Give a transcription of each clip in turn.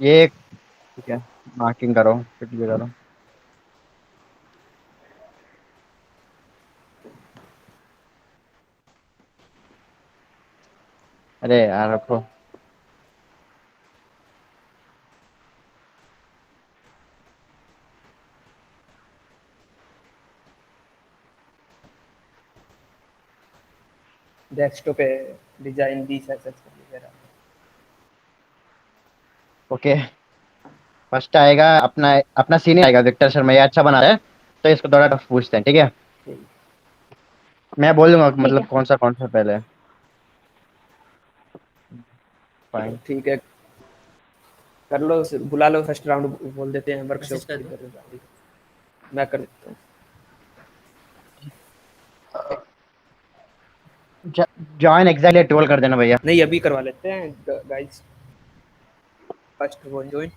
ये ठीक है, मार्किंग करो, कुछ भी करो। अरे यार रखो। डेस्कटॉप पे डिजाइन दी सेट वगैरह। ओके, फर्स्ट आएगा अपना, अपना सीनियर आएगा विक्टर शर्मा, ये अच्छा बना रहा है, तो इसको थोड़ा टफ पूछते हैं, ठीक है। ठीक मैं बोल दूंगा ठीक मतलब है। कौन सा पहले। फाइन। ठीक है, कर लो, बुला लो, फर्स्ट राउंड बोल देते हैं मैसेज वर्कशॉप कर की दो। तरफ। मैं कर देता हूँ। जॉइन एग्जैक्टली 12 कर देना भैया। नहीं, अभी करवा लेते हैं गाइस। फर्स्ट वो ज्वाइन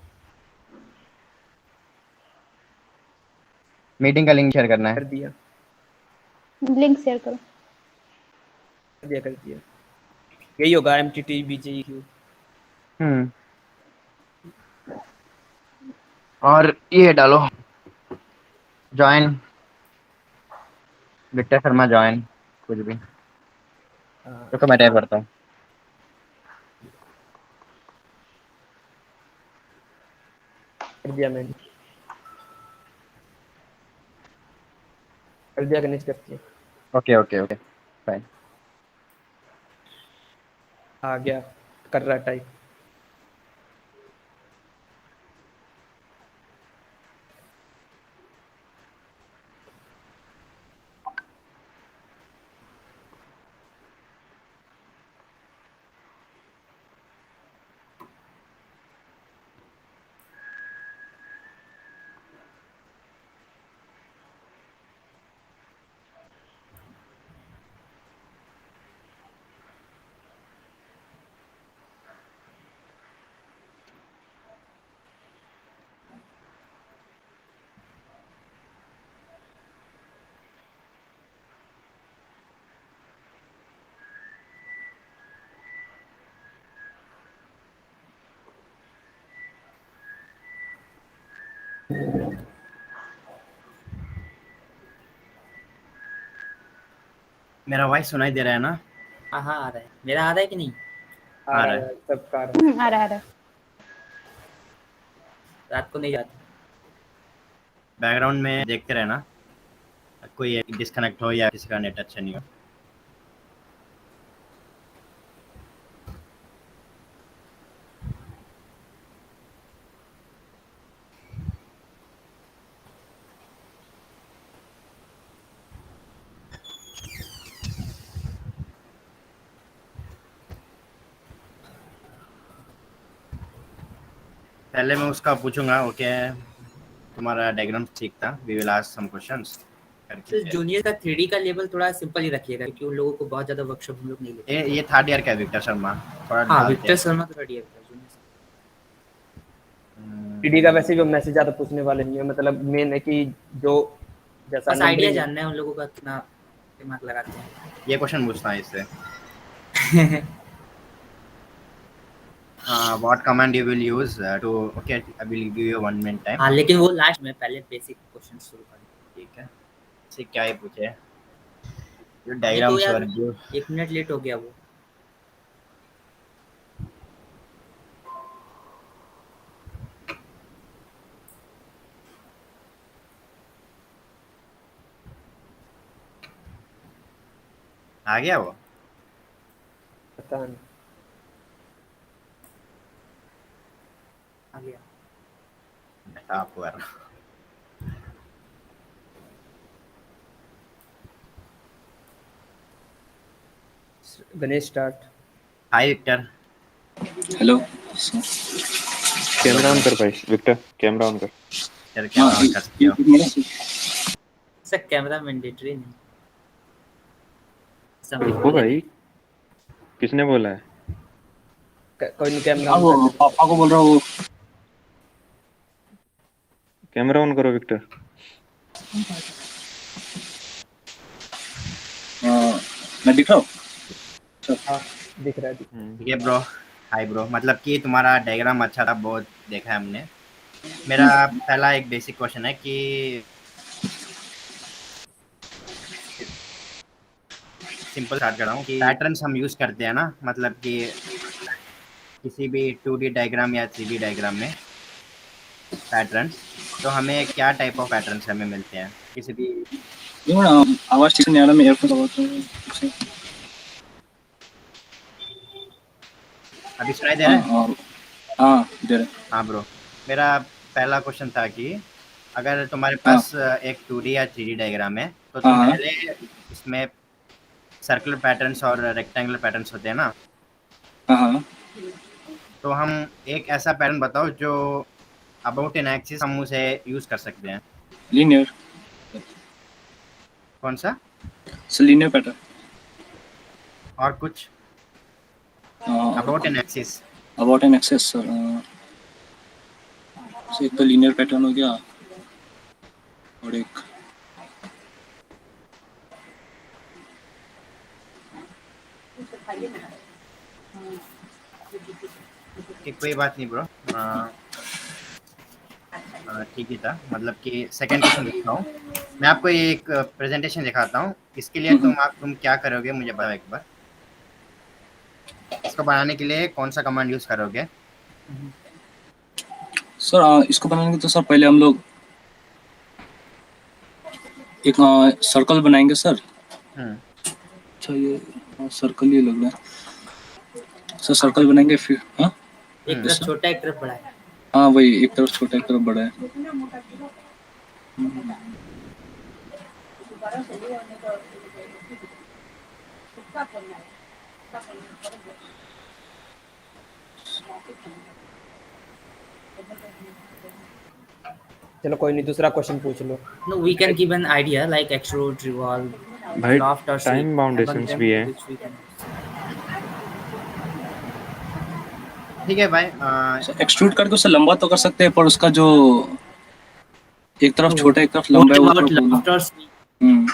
मीटिंग का लिंक शेयर करना है। कर दिया, लिंक शेयर करो। कर दिया। यही होगा M T T B G Q. हम्म। और ये डालो, जॉइन विक्टर शर्मा जॉइन, कुछ भी। हाँ, रुको मैं टाइप करता हूँ। कर दिया मैंने, कर दिया, कनेक्ट करती है। Okay okay okay fine. आ गया, कर रहा टाइप। मेरा वॉइस सुनाई दे रहा है ना? हाँ हाँ आ रहा है, मेरा आ रहा है कि नहीं? आ आ रहा रहा है। है, सबका आ रहा है। आ रहा है। रात को नहीं जाती। बैकग्राउंड में देखते रहना, कोई डिस्कनेक्ट हो या किसी का नेट अच्छा नहीं हो। पहले मैं उसका पूछूंगा, ओके तुम्हारा डायग्राम ठीक था, we will ask some questions करके तो फिर। जूनियर का 3D का लेवल थोड़ा सिंपल ही रखिएगा, क्योंकि उन लोगों को बहुत ज़्यादा वर्कशॉप हम लोग नहीं लेते। ये थर्ड ईयर का है विक्टर शर्मा, थोड़ा हाँ, डालते विक्टर हैं। शर्मा तो 3rd ईयर का जूनियर। टीडी का वैसे भी हम मैसेज ज़्यादा पूछने वाले नहीं है, मतलब मेन है कि जो जैसा बस आइडिया नंबरिंग। जानना है उन लोगों का कितना दिमाग लगाते ये क्वेश्चन पूछता है इससे। हैं। What command you will use to, okay I will give you 1 minute time. हाँ, लेकिन वो लास्ट में, पहले बेसिक क्वेश्चन शुरू करें। ठीक है, इससे क्या ही पूछे, जो नहीं तो डायग्राम्स यार, और जो 1 मिनट लेट हो गया वो। आ गया वो। पता नहीं। आ गया। आपको कर रहा। Ganesh start. Hi Victor. Hello. Hello camera on bro. कर भाई, विक्टर कैमरा ऑन कर। यार हाँ कैमरा ऑन कर सकते हो। सर कैमरा मैंडेटरी नहीं, सब लिख ओ लेते भाई, हैं। किसने बोला है? कोई नहीं, कैमरा ऑन कर अब देता। पापा को बोल रहा हूँ। कैमरा ऑन करो विक्टर। मैं दिख रहा हूँ। हाँ, दिख रहा है, दिख ठीक है ब्रो, हाय ब्रो, मतलब कि तुम्हारा डायग्राम अच्छा था, बहुत देखा है हमने। मेरा पहला एक बेसिक क्वेश्चन है कि सिंपल स्टार्ट कर रहा हूँ कि पैटर्न्स हम यूज करते हैं ना, मतलब कि किसी भी 2D डायग्राम या 3D डायग्राम में पैटर्न्स, तो हमें क्या टाइप ऑफ पैटर्न्स हमें मिलते हैं किसी भी। आवाज ठीक से नहीं आ रहा, मैं एयरफोन लगा तो अभी सुनाई दे हाँ रहा है? हाँ हाँ दे रहे। हाँ ब्रो, मेरा पहला क्वेश्चन था कि अगर तुम्हारे हाँ पास एक 2D या 3D डायग्राम है, तो हाँ तुम हाँ पहले इसमें सर्कुलर पैटर्न्स और रेक्टेंगुलर पैटर्न्स होते हैं ना, हाँ हाँ तो हम एक ऐसा पैटर्न बताओ जो अबाउट एन एक्सिस हम उसे यूज कर सकते हैं। लीनियर कौन सा? Linear pattern. और कुछ about an axis? About an axis sir, एक तो लीनियर पैटर्न हो गया और एक कोई बात नहीं ब्रो, ठीक ही था। मतलब कि सेकंड क्वेश्चन देखता हूँ, मैं आपको एक प्रेजेंटेशन दिखाता हूँ, इसके लिए तुम क्या करोगे मुझे बताओ एक बार। इसको बनाने के लिए कौन सा कमांड यूज करोगे? सर इसको बनाने के तो सर पहले हम लोग एक सर्कल बनाएंगे सर। अच्छा ये सर्कल ही लग रहा है सर, सर्कल बनाएंगे फिर हाँ एक तरफ छोटा एक तरफ बड़ा है। हाँ वही, एक तरफ छोटा एक तरफ बड़ा है। चलो कोई नहीं, दूसरा क्वेश्चन पूछ लो। No, we can give an idea like extrude, revolve, भाई loft or टाइम shape. बाउंडेशंस भी है। Which we can. ठीक है भाई, एक्सट्रूड करके उसे लंबा तो कर सकते हैं, पर उसका जो एक तरफ छोटा एक तरफ लंबा है वो What about तो loft or shape? Hmm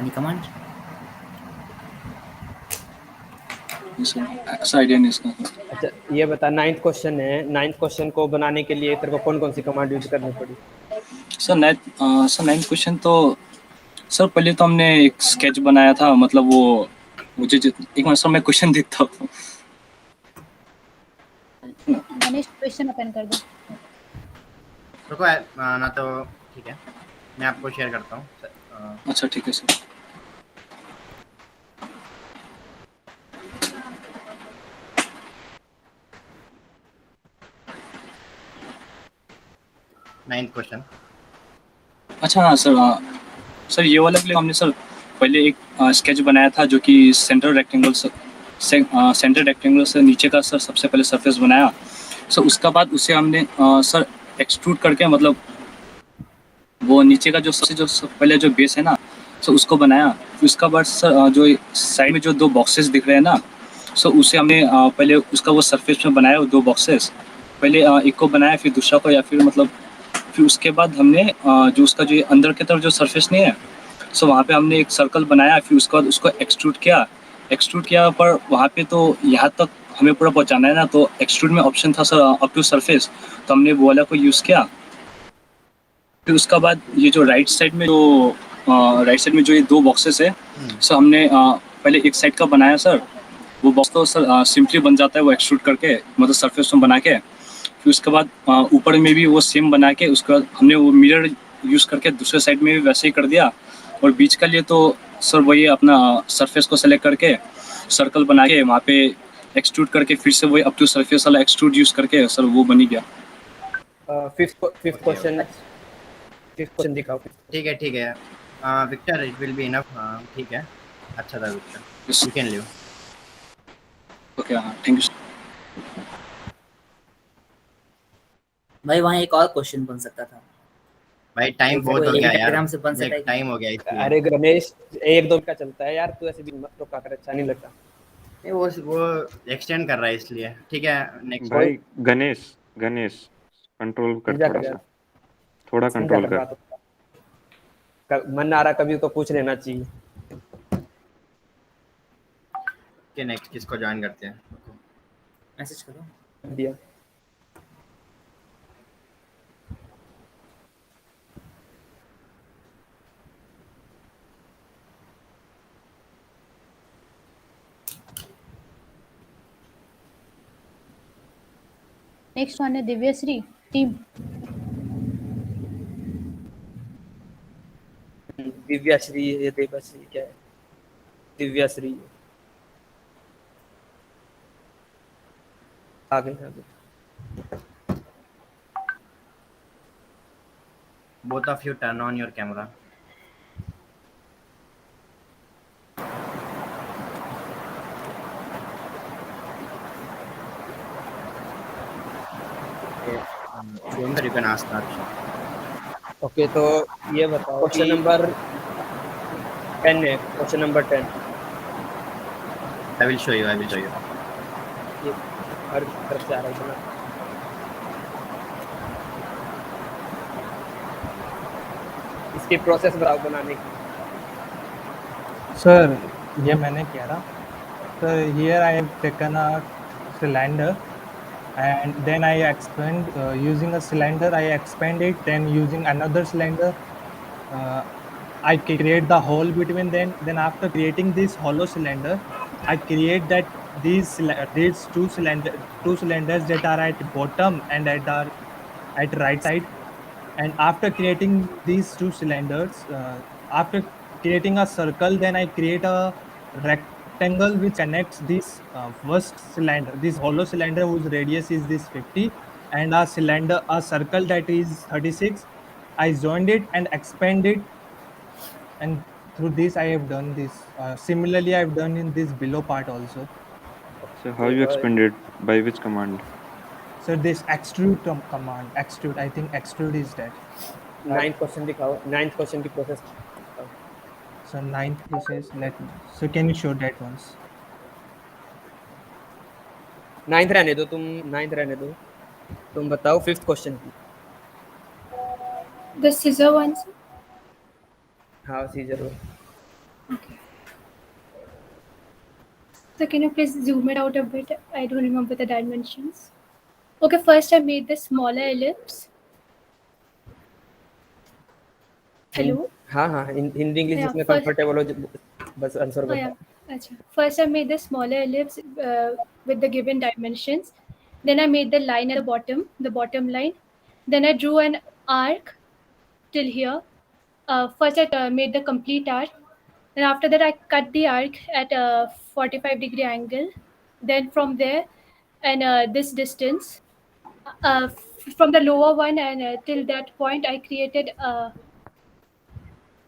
Any command? ऐसा आइडिया नहीं इसका। अच्छा ये बता, नाइन्थ क्वेश्चन है, नाइन्थ क्वेश्चन को बनाने के लिए तेरे को कौन कौन सी कमांड यूज करनी पड़ी? सर नाइन्थ क्वेश्चन तो सर पहले तो हमने एक स्केच बनाया था, मतलब वो मुझे एक मिनट सर मैं क्वेश्चन देखता हूँ। गणेश क्वेश्चन ओपन कर दो। रुको ना, तो ठीक है, मैं आपको शेयर करता हूँ। अच्छा ठीक है सर। Ninth question. अच्छा हाँ सर, सर ये वाला के लिए हमने सर पहले एक स्केच बनाया था जो कि सेंटर रेक्टेंगल से नीचे का सर सबसे पहले सरफेस बनाया। सर उसका बाद उसे हमने सर एक्सट्रूड करके, मतलब वो नीचे का जो सबसे पहले जो बेस है ना सर उसको बनाया। फिर उसका बाद सर जो साइड में जो दो बॉक्सेस दिख रहे हैं ना सर उसे हमने पहले उसका वो सरफेस में बनाया, वो दो बॉक्सेस पहले एक को बनाया फिर दूसरा को, या फिर मतलब फिर उसके बाद हमने जो उसका जो अंदर की तरफ जो सरफेस नहीं है सो वहाँ पे हमने एक सर्कल बनाया। फिर उसके बाद उसको एक्सट्रूड किया पर वहाँ पे तो यहाँ तक हमें पूरा पहुँचाना है ना, तो एक्सट्रूड में ऑप्शन था सर अप टू सरफेस, तो हमने वो वाला को यूज़ किया। फिर उसका बाद ये जो राइट साइड में जो ये दो बॉक्सेस है सर हमने पहले एक साइड का बनाया सर। वो बॉक्स तो सर सिंपली बन जाता है वो एक्सट्रूड करके, मतलब सरफेस में बना के। फिर उसके बाद ऊपर में भी वो सेम बना के उसके बाद हमने वो मिरर यूज़ करके दूसरे साइड में भी वैसे ही कर दिया। और बीच का लिए तो सर वही अपना सरफेस को सेलेक्ट करके सर्कल बना के वहाँ पे एक्सट्रूड करके फिर से वही अप टू सरफेस वाला एक्सट्रूड यूज़ करके सर वो बनी गया। फिफ्थ क्वेश्चन दिखाओ। ठीक है, Victor, it will be enough. ठीक है, अच्छा था Victor, you can leave. Okay हाँ थैंक यू। भाई वहाँ एक और क्वेश्चन बन सकता था। भाई टाइम बहुत हो एक गया यार, डायग्राम से बन सकता है। टाइम हो गया इसलिए। अरे गणेश, एक दो का चलता है यार, तू ऐसे भी मत रोका कर, अच्छा नहीं लगता। नहीं, वो एक्सटेंड कर रहा है इसलिए। ठीक है, नेक्स्ट। भाई गणेश कंट्रोल कर, समझा थोड़ा कर सा यार, थोड़ा समझा कंट्रोल कर कर। बात। मन आ रहा कभी तो पूछ लेना चाहिए। नेक्स्ट किसको ज्वाइन करते हैं? मैसेज करो। दिया। नेक्स्ट वन है दिव्यश्री टीम। दिव्याश्री, ये देवश्री क्या है? दिव्याश्री आगे आगे। Both of you turn on your camera. Okay, Surendra, you can ask that. Okay, तो ये बताओ क्वेश्चन नंबर 10 है, question number 10। I will show you. I will show you. ये हर तरफ से आ रहा है ना। इसकी प्रोसेस बताओ बनाने की। Sir, ये मैंने किया ना. So here I have taken a cylinder and then I expand using a cylinder. I expand it. Then using another cylinder, I create the hole between them. Then after creating this hollow cylinder, I create that these two cylinders that are at bottom and at right side. And after creating these two cylinders, after creating a circle, then I create a rectangle which connects this first cylinder, this hollow cylinder whose radius is this 50, and a circle that is 36. I joined it and expanded, and through this I have done this. Similarly, I have done in this below part also. So how you expanded? By which command? So this extrude command, extrude. I think extrude is that. 9th question दिखाओ, 9th question की process. So ninth process. So can you show that once? 9th रहने दो तुम, 9th रहने दो। तुम बताओ 5th question की। The scissor ones. हाँ, scissor. Okay. So can you please zoom it out a bit? I don't remember the dimensions. Okay, first I made the smaller ellipse. Hello? हाँ हाँ, हिंदी इंग्लिश Yeah, जिसमें first- comfortable हो, बस answer Oh बताओ। yeah. Achha. First I made the smaller ellipse with the given dimensions. Then I made the line at the bottom line. Then I drew an arc till here. First I made the complete arc. Then after that I cut the arc at a 45-degree angle. Then from there and this distance, from the lower one and till that point I created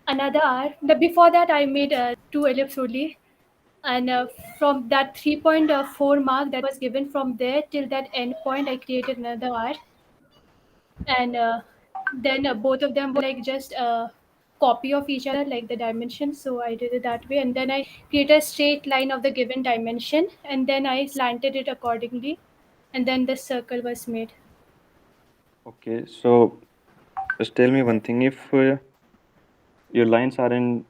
another arc. Before that I made two ellipses only. And from that 3.4 mark that was given from there till that end point, I created another arc. And then both of them were like just a copy of each other, like the dimensions. So I did it that way. And then I created a straight line of the given dimension. And then I slanted it accordingly. And then the circle was made. Okay, so just tell me one thing. If your lines are in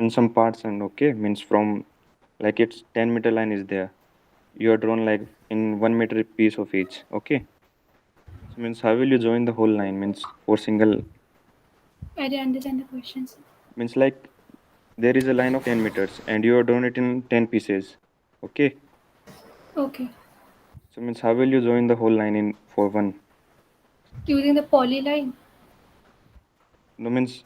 some parts, and okay, means from like it's 10-meter line is there, you are drawn like in 1 meter piece of each. Okay, so means how will you join the whole line? Means for single, I didn't understand the questions. means like there is a line of 10 meters and you are drawn it in 10 pieces. Okay, Okay. so means how will you join the whole line in for one? Using the polyline. No, means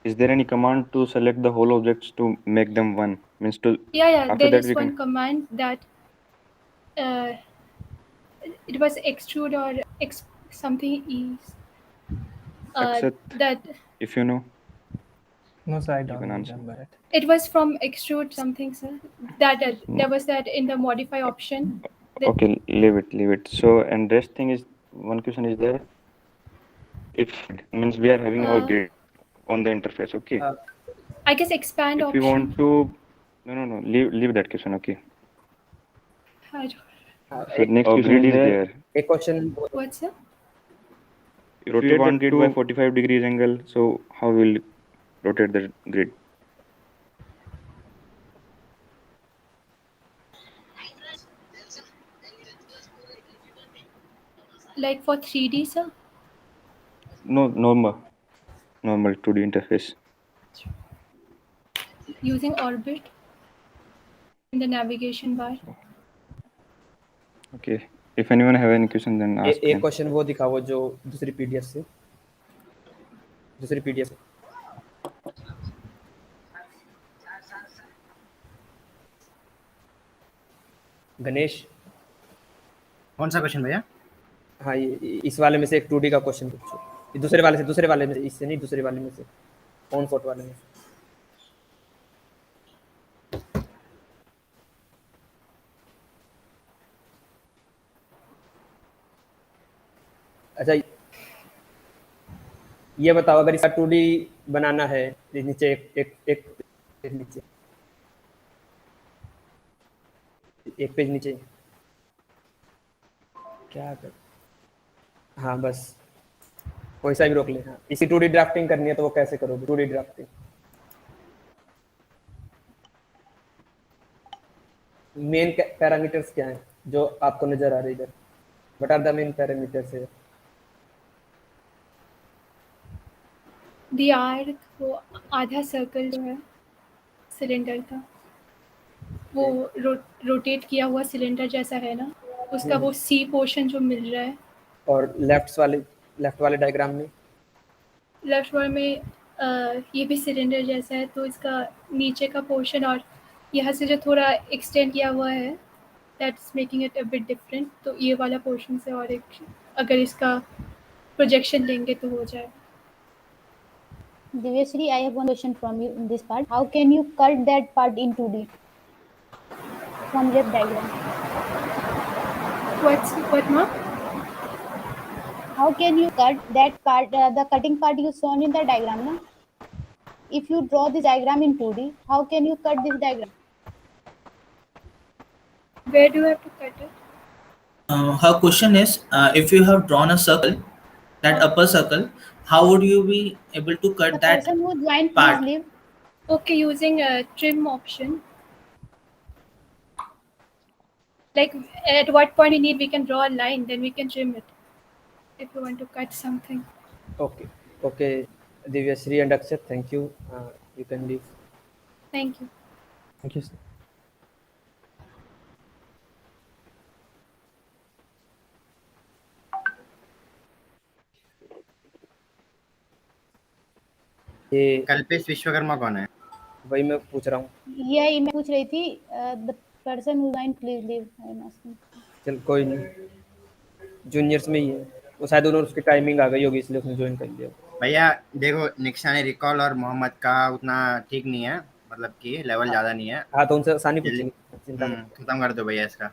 is there any command to select the whole objects to make them one? Means to Yeah. after There that is we one can command that it was extrude or something is accept that if you know. No, sir, I You don't can answer. remember it. it was from extrude something, sir. That there was that in the modify option. That, Okay, leave it. So, and rest thing is one question is there. If means we are having our grid on the interface, okay. I guess expand If option. we want to, no, leave that question, okay. I don't- So next question is there. एक question What's that? Rotate the grid by 45 degrees angle. So how will rotate the grid? Like for 3D, sir? No, normal 2D interface. Using orbit in the navigation bar. Okay. If anyone have any question, then ask एक them. Question वो दिखाओ जो दूसरी PDF से, दूसरी PDF. Ganesh, कौन सा question भैया? हाँ ये इस वाले में से एक 2D का क्वेश्चन पूछो, ये दूसरे वाले में से, इससे नहीं, दूसरे वाले में से, ऑन फोट वाले में से। अच्छा ये बताओ, अगर इसका 2D बनाना है, ये नीचे एक नीचे, एक पेज नीचे, क्या कर, हाँ बस कोई सा भी रोक ले। हाँ, इसी 2D ड्राफ्टिंग करनी है तो वो कैसे करोगे 2D ड्राफ्टिंग? मेन पैरामीटर्स क्या हैं जो आपको नजर आ रही है इधर? What are the main parameters है? दी आर्क, वो आधा सर्कल जो है सिलेंडर का, वो रोटेट किया हुआ सिलेंडर जैसा है ना, उसका वो सी पोर्शन जो मिल रहा है। और लेफ्ट वाले डायग्राम में लेफ्ट वाले में ये भी सिलेंडर जैसा है, तो इसका नीचे का पोर्शन और यहाँ से जो थोड़ा एक्सटेंड किया हुआ है, that's making it a bit different. तो ये वाला पोर्शन से और एक अगर इसका प्रोजेक्शन लेंगे तो हो जाएगा। Divyasri, I have one question from you in this part. How can you cut that part in 2D from left diagram? What, ma'am? How can you cut that part, the cutting part you shown in the diagram? No? If you draw this diagram in 2D, how can you cut this diagram? Where do I have to cut it? Her question is, if you have drawn a circle, that upper circle, how would you be able to cut The that person who joined, part? please leave. Okay, using a trim option. Like at what point you need, we can draw a line, then we can trim it if you want to cut something. Okay, Divyasri and Akshat, thank you. You can leave. Thank you. Thank you, sir. ये कल्पेश विश्वकर्मा कौन है? वही मैं पूछ रहा हूँ। यही मैं पूछ रही थी। The person who joined, please leave. I am asking. चल कोई नहीं, जूनियर्स में ही है वो, शायद उन्होंने उसकी टाइमिंग आ गई होगी इसलिए उसने ज्वाइन कर लिया। भैया देखो, निक्शानी रिकॉल और मोहम्मद का उतना ठीक नहीं है, मतलब कि लेवल ज़्यादा नहीं है। हाँ तो उनसे आसानी पूछेंगे, चिंता मत। खत्म कर दो भैया इसका।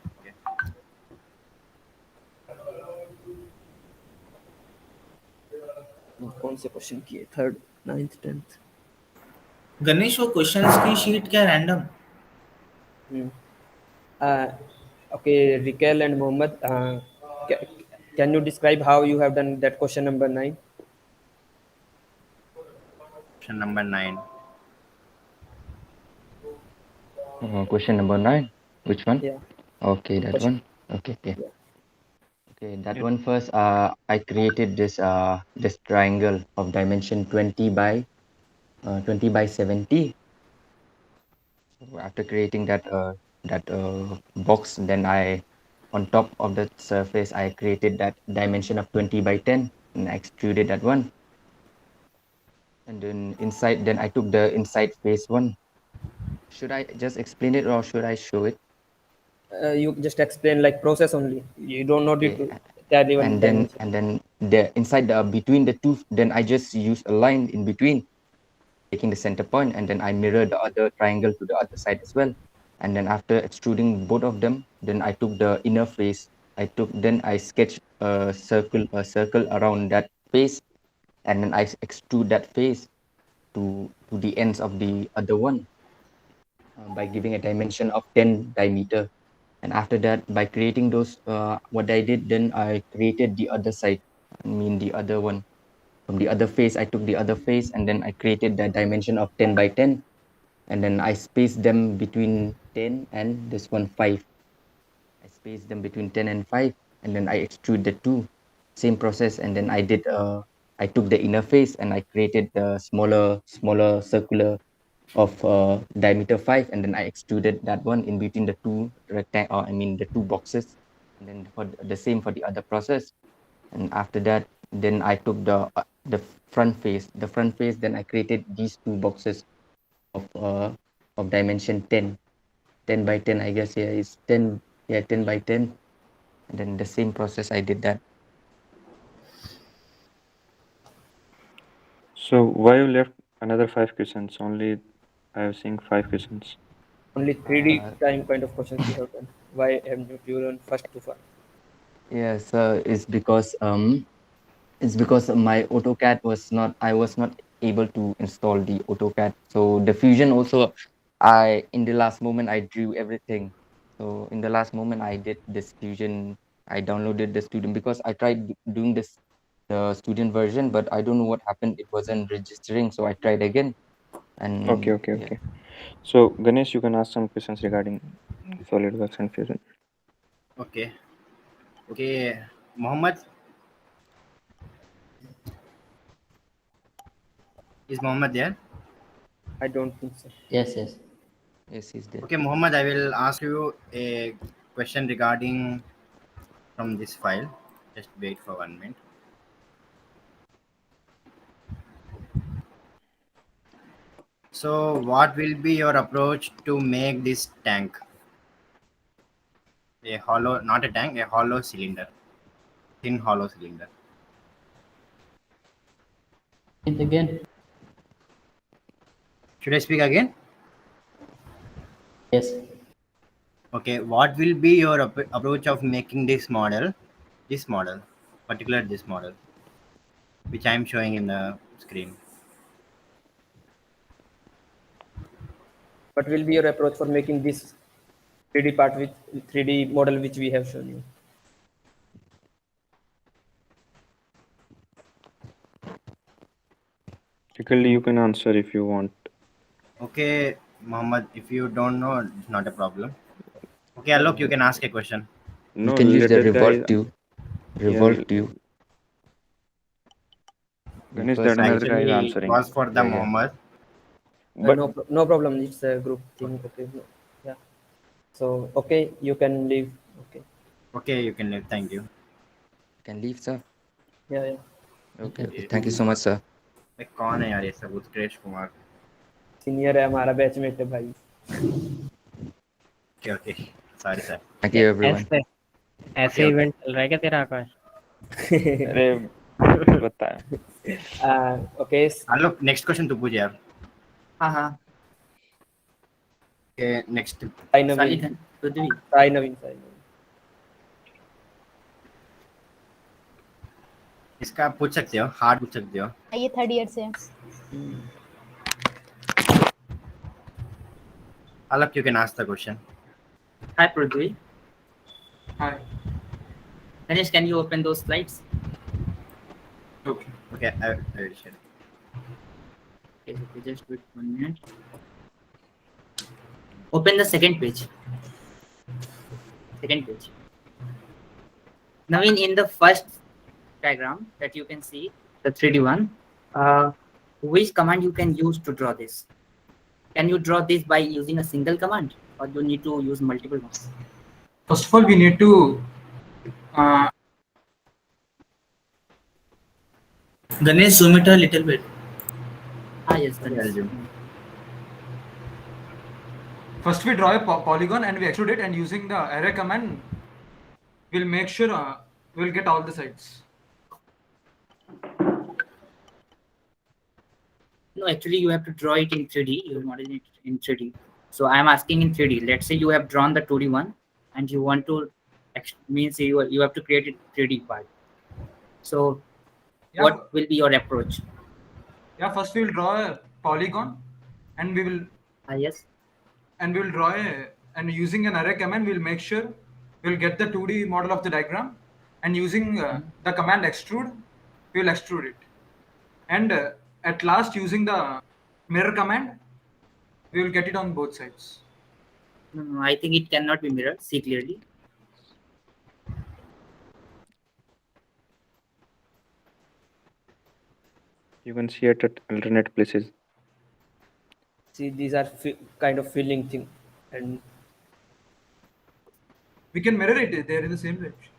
कौन से क्वेश्चन किए? 3rd, 9th, 10th? गणेश, वो क्वेश्चंस की शीट क्या random? Okay, Rikel and Mohammed, can you describe how you have done that question number 9? Question number 9. Question number 9. Which one? Yeah. Okay, that one. Okay. Yeah. Okay, that one first. I created this triangle of dimension 20 by 70. So after creating that box, then on top of the surface I created that dimension of 20 by 10 and I extruded that one. And then inside, then I took the inside face one. Should I just explain it or should I show it? You just explain like process only. You don't know it to tell even. And then the inside between the two, then I just use a line in between, taking the center point, and then I mirror the other triangle to the other side as well. And then after extruding both of them, then I took the inner face. Then I sketched a circle around that face, and then I extrude that face to the ends of the other one by giving a dimension of 10 diameter. And after that, by creating those, what I did, then I created the other side, I mean the other one. From the other face, I took the other face, and then I created that dimension of 10 by 10. And then I spaced them between 10 and this one 5. I spaced them between 10 and 5, and then I extrude the two. same process, and then I took the inner face and I created the smaller circular of diameter 5, and then I extruded that one in between the two the two boxes, and then for the same for the other process. And after that, then I took the front face, then I created these two boxes of dimension 10 by 10, I guess. Yeah, it's 10 by 10, and then the same process I did that. So why you left another 5 questions? Only I have seen 5 questions. Only 3D time kind of questions you have done. Why have you done first to far? Yes, it's because my AutoCAD I was not able to install the AutoCAD. So the Fusion also, in the last moment I drew everything. So in the last moment I did this Fusion. I downloaded the student because I tried doing the student version, but I don't know what happened. It wasn't registering, so I tried again. And Okay. So Ganesh, you can ask some questions regarding SolidWorks and Fusion. Okay, Mohammed, is Mohammed there? I don't think so. Yes, he's there. Okay, Mohammed, I will ask you a question regarding from this file. Just wait for 1 minute. So what will be your approach to make this tank a hollow, not a tank, a hollow cylinder, thin hollow cylinder? Again. Should I speak again? Yes. Okay, what will be your approach of making this model, this model, which I am showing in the screen? What will be your approach for making this 3D part with 3D model which we have shown you? Typically, you can answer if you want. Okay, Mohammed, if you don't know, it's not a problem. Okay, Alok, you can ask a question. You can use the revolt tube. Ganesh, that another guy is Actually, answering. was for the Mohammed. But no problem. It's a group thing. Okay. Yeah. So okay, you can leave. Okay, you can leave. Thank you. You can leave, sir. Yeah. Okay. Thank you so much, sir. कौन है यार ये सब? उत्कृष्ट Kumar senior है हमारा, batchmate है भाई. Okay. Sorry sir. Thank you everyone. ऐसे इवेंट चल रहा है क्या तेरा आकाश? अरे बता. Okay. Alok, next question तू पूछ यार. हाँ. Okay, next. Sai Naveen. इसका पूछ सकते हो, हार्ड पूछ सकते हो. ये 3rd ईयर से. Alok, you can ask the question. Hi Prithvi. Hi. Ganesh, can you open those slides? Okay, I will share. Okay, just wait 1 minute. Open the second page. Naveen, in the first diagram that you can see, the 3D one, which command you can use to draw this? Can you draw this by using a single command, or do you need to use multiple ones? First of all, we need to Ganesh, zoom it a little bit. Yes, Ganesh. First we draw a polygon and we extrude it, and using the array command, we'll make sure we'll get all the sides. No, actually you have to draw it in 3D. You model it in 3D. So I am asking in 3D. Let's say you have drawn the 2D one, and you want to means you have to create a 3D part. So what will be your approach? Yeah, first we will draw a polygon, and we will. Yes. And we will draw and using an array command, we'll make sure we'll get the 2D model of the diagram, and using the command extrude, we will extrude it. And at last, using the mirror command, we will get it on both sides. No, I think it cannot be mirrored. See clearly. You can see at alternate places. See, these are kind of filling thing, and We can mirror it. They're in the same range.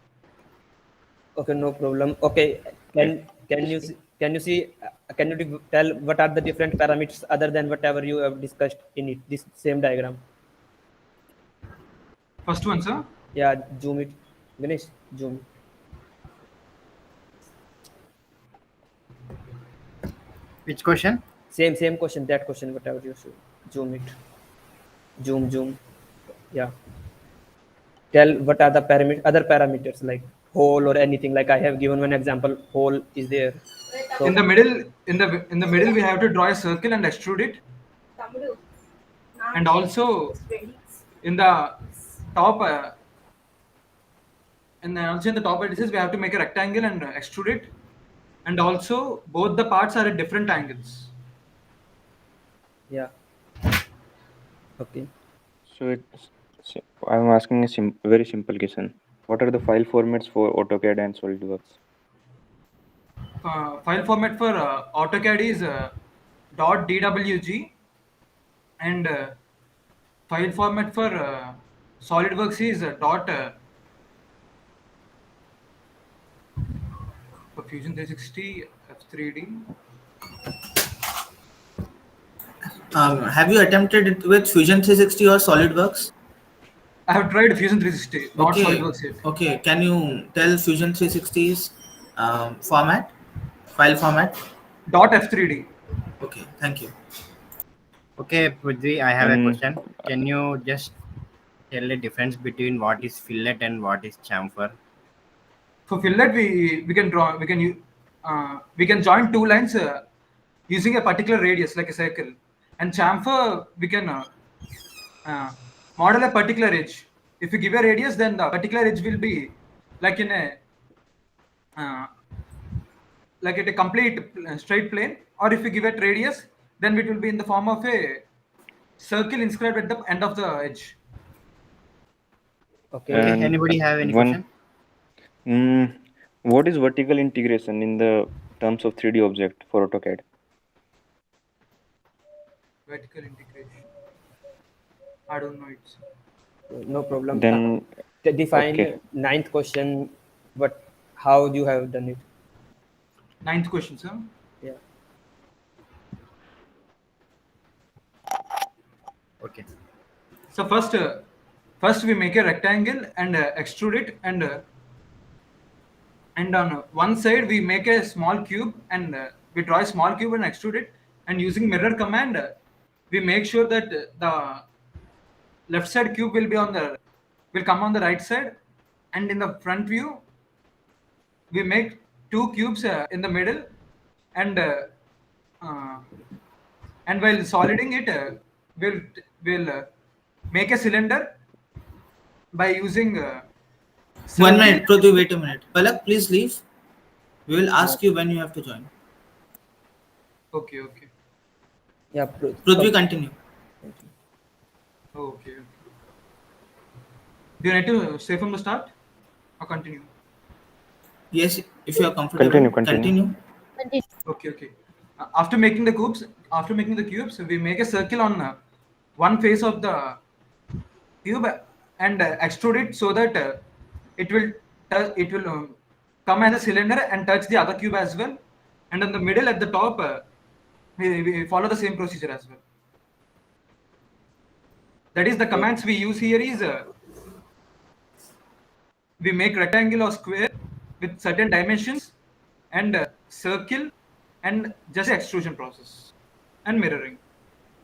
okay, no problem. Okay, can you see can you tell what are the different parameters other than whatever you have discussed in it, this same diagram? First one, sir. Yeah, zoom it, Ganesh. Zoom. Which question? Same question. That question, whatever you should zoom it. Zoom. Yeah. Tell what are the other parameters like hole or anything. Like I have given one example. Hole is there. So, In the middle, we have to draw a circle and extrude it. And also in the top, in the top vertices, we have to make a rectangle and extrude it. And also, both the parts are at different angles. yeah. Okay. So I'm asking a very simple question. What are the file formats for AutoCAD and SolidWorks? File format for AutoCAD is .dwg, and file format for SolidWorks is for Fusion 360 F3D. Have you attempted it with Fusion 360 or SolidWorks? I have tried Fusion 360, not Okay. SolidWorks yet. Okay, can you tell Fusion 360's format, file format? .f3d. Okay, thank you. Okay, Prithvi, I have a question. Can you just tell the difference between what is fillet and what is chamfer? For fillet, we can join two lines using a particular radius, like a circle. And chamfer, we can model a particular edge. If you give a radius, then the particular edge will be like in a like at a complete straight plane. Or if you give it radius, then it will be in the form of a circle inscribed at the end of the edge. Okay. Anybody have any question? What is vertical integration in the terms of 3D object for AutoCAD? Vertical integration. I don't know it. No problem. Then Define okay. ninth question. How you have done it? Ninth question, sir. Yeah. Okay. So first we make a rectangle and extrude it, and on one side we make a small cube, and we draw a small cube and extrude it, and using mirror command we make sure that the left side cube will come on the right side, and in the front view we make two cubes in the middle, and while soliding it we'll make a cylinder by using 1 minute, Prithvi, wait a minute. Palak, please leave. We will ask you when you have to join. Okay. Yeah. Prithvi, continue. Okay. Do you need to say from the start or continue? Yes, if you are comfortable. Continue. Okay. After making the cubes, we make a circle on one face of the cube and extrude it so that it will come as a cylinder and touch the other cube as well. And in the middle at the top, we follow the same procedure as well. That is, the commands we use here is we make rectangle or square with certain dimensions, and circle, and just extrusion process and mirroring.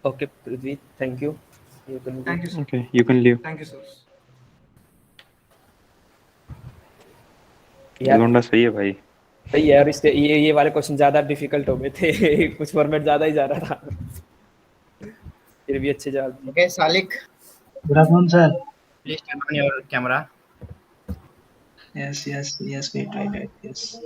Okay, Prithvi, thank you. Thank you, sir. Okay, you can leave. Thank you, sir. लौंडा सही है भाई. सही है यार. ये वाले question ज्यादा डिफिकल्ट हो गए थे. कुछ फॉर्मेट ज्यादा ही जा रहा था. फिर भी अच्छे जवाब दिए. Okay, Salik. Good afternoon, sir. Please turn on your camera. Yes. Wait. Yes.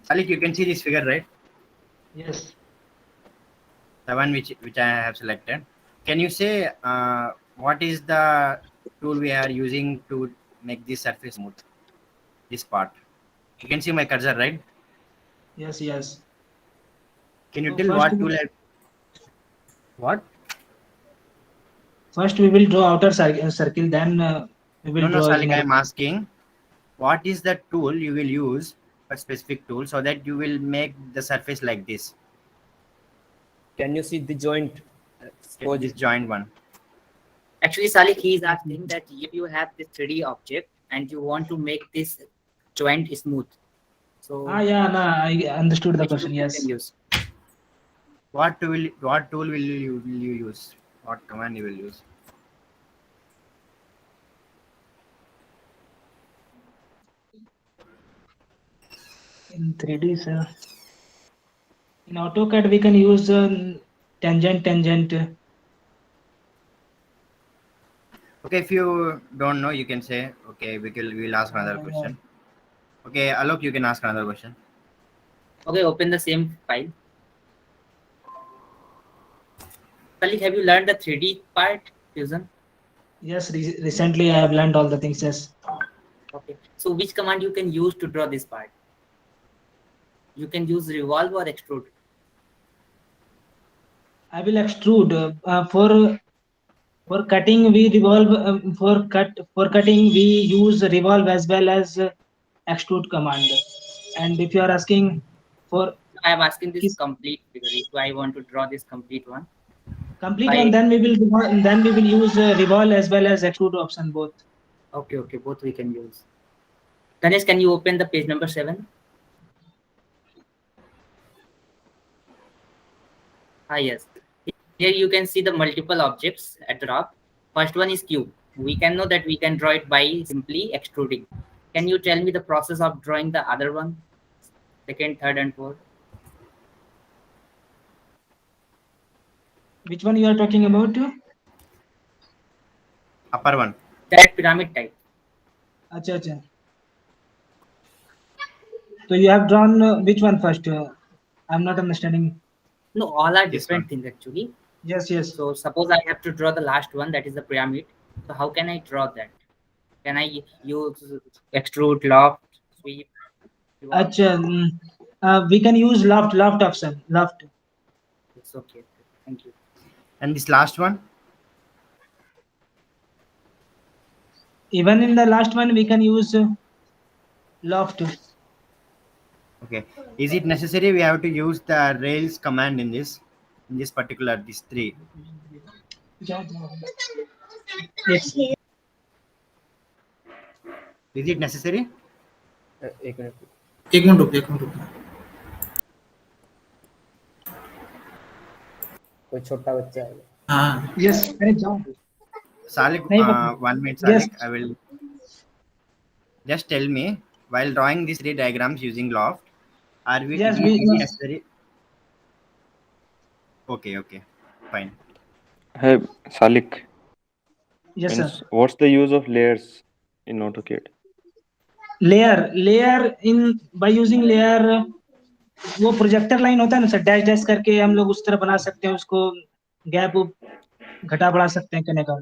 Salik, you can see this figure, right? Yes. The one which I have selected. Can you say what is the tool we are using to make this surface smooth. This part. You can see my cursor, right? Yes, yes. Can you So tell first, what tool? What? first we will draw outer circle, then we will No, draw Salik, I inner. am asking, what is the tool you will use, a specific tool, so that you will make the surface like this? Can you see the joint? This joint one. Actually, Salik, he is asking that if you have this 3D object and you want to make this joint smooth, so Yeah, no, I understood the which question. tool you Yes. can use? What tool will you use? What command you will use? In 3D, sir. In AutoCAD, we can use tangent. Okay, if you don't know, you can say, okay, we'll ask another question. Okay, Alok, you can ask another question. Okay, open the same file. Salik, have you learned the 3D part, Fusion? Yes, recently I have learned all the things. Yes. Okay, so which command you can use to draw this part? You can use revolve or extrude. I will extrude for cutting. We revolve for cutting. We use revolve as well as extrude command. And if you are asking for I am asking this complete figure. If I want to draw this complete one, complete one, then we will use revolve as well as extrude option both. Okay, both we can use. Ganesh, can you open the page number 7? Yes. Here you can see the multiple objects at the top. First one is cube. We can know that we can draw it by simply extruding. Can you tell me the process of drawing the other one? Second, third, and fourth. Which one you are talking about? Upper one. That pyramid type. Acha. So you have drawn which one first? I'm not understanding. No, all are different things actually. Yes. So suppose I have to draw the last one, that is the pyramid. So how can I draw that? Can I use extrude, loft, sweep? Acha, we can use loft option. Loft. It's okay. Thank you. And this last one? Even in the last one, we can use loft. Okay. Is it necessary we have to use the rails command in this particular, these three? Yes. Is it necessary? एक minute रुकिए कोई छोटा बच्चा है. हाँ. Yes. अरे जाओ. Salik, 1 minute, Salik. Yes. I will just tell me, while drawing these 3 diagrams using loft, are we necessary? Okay, fine. Hey, Salik. Yes, sir. What's the use of layers in AutoCAD? Layer in by using layer, वो projector line होता है ना sir, dash करके हम लोग उस तरह बना सकते हैं, उसको गैप घटा बढ़ा सकते हैं कहने का.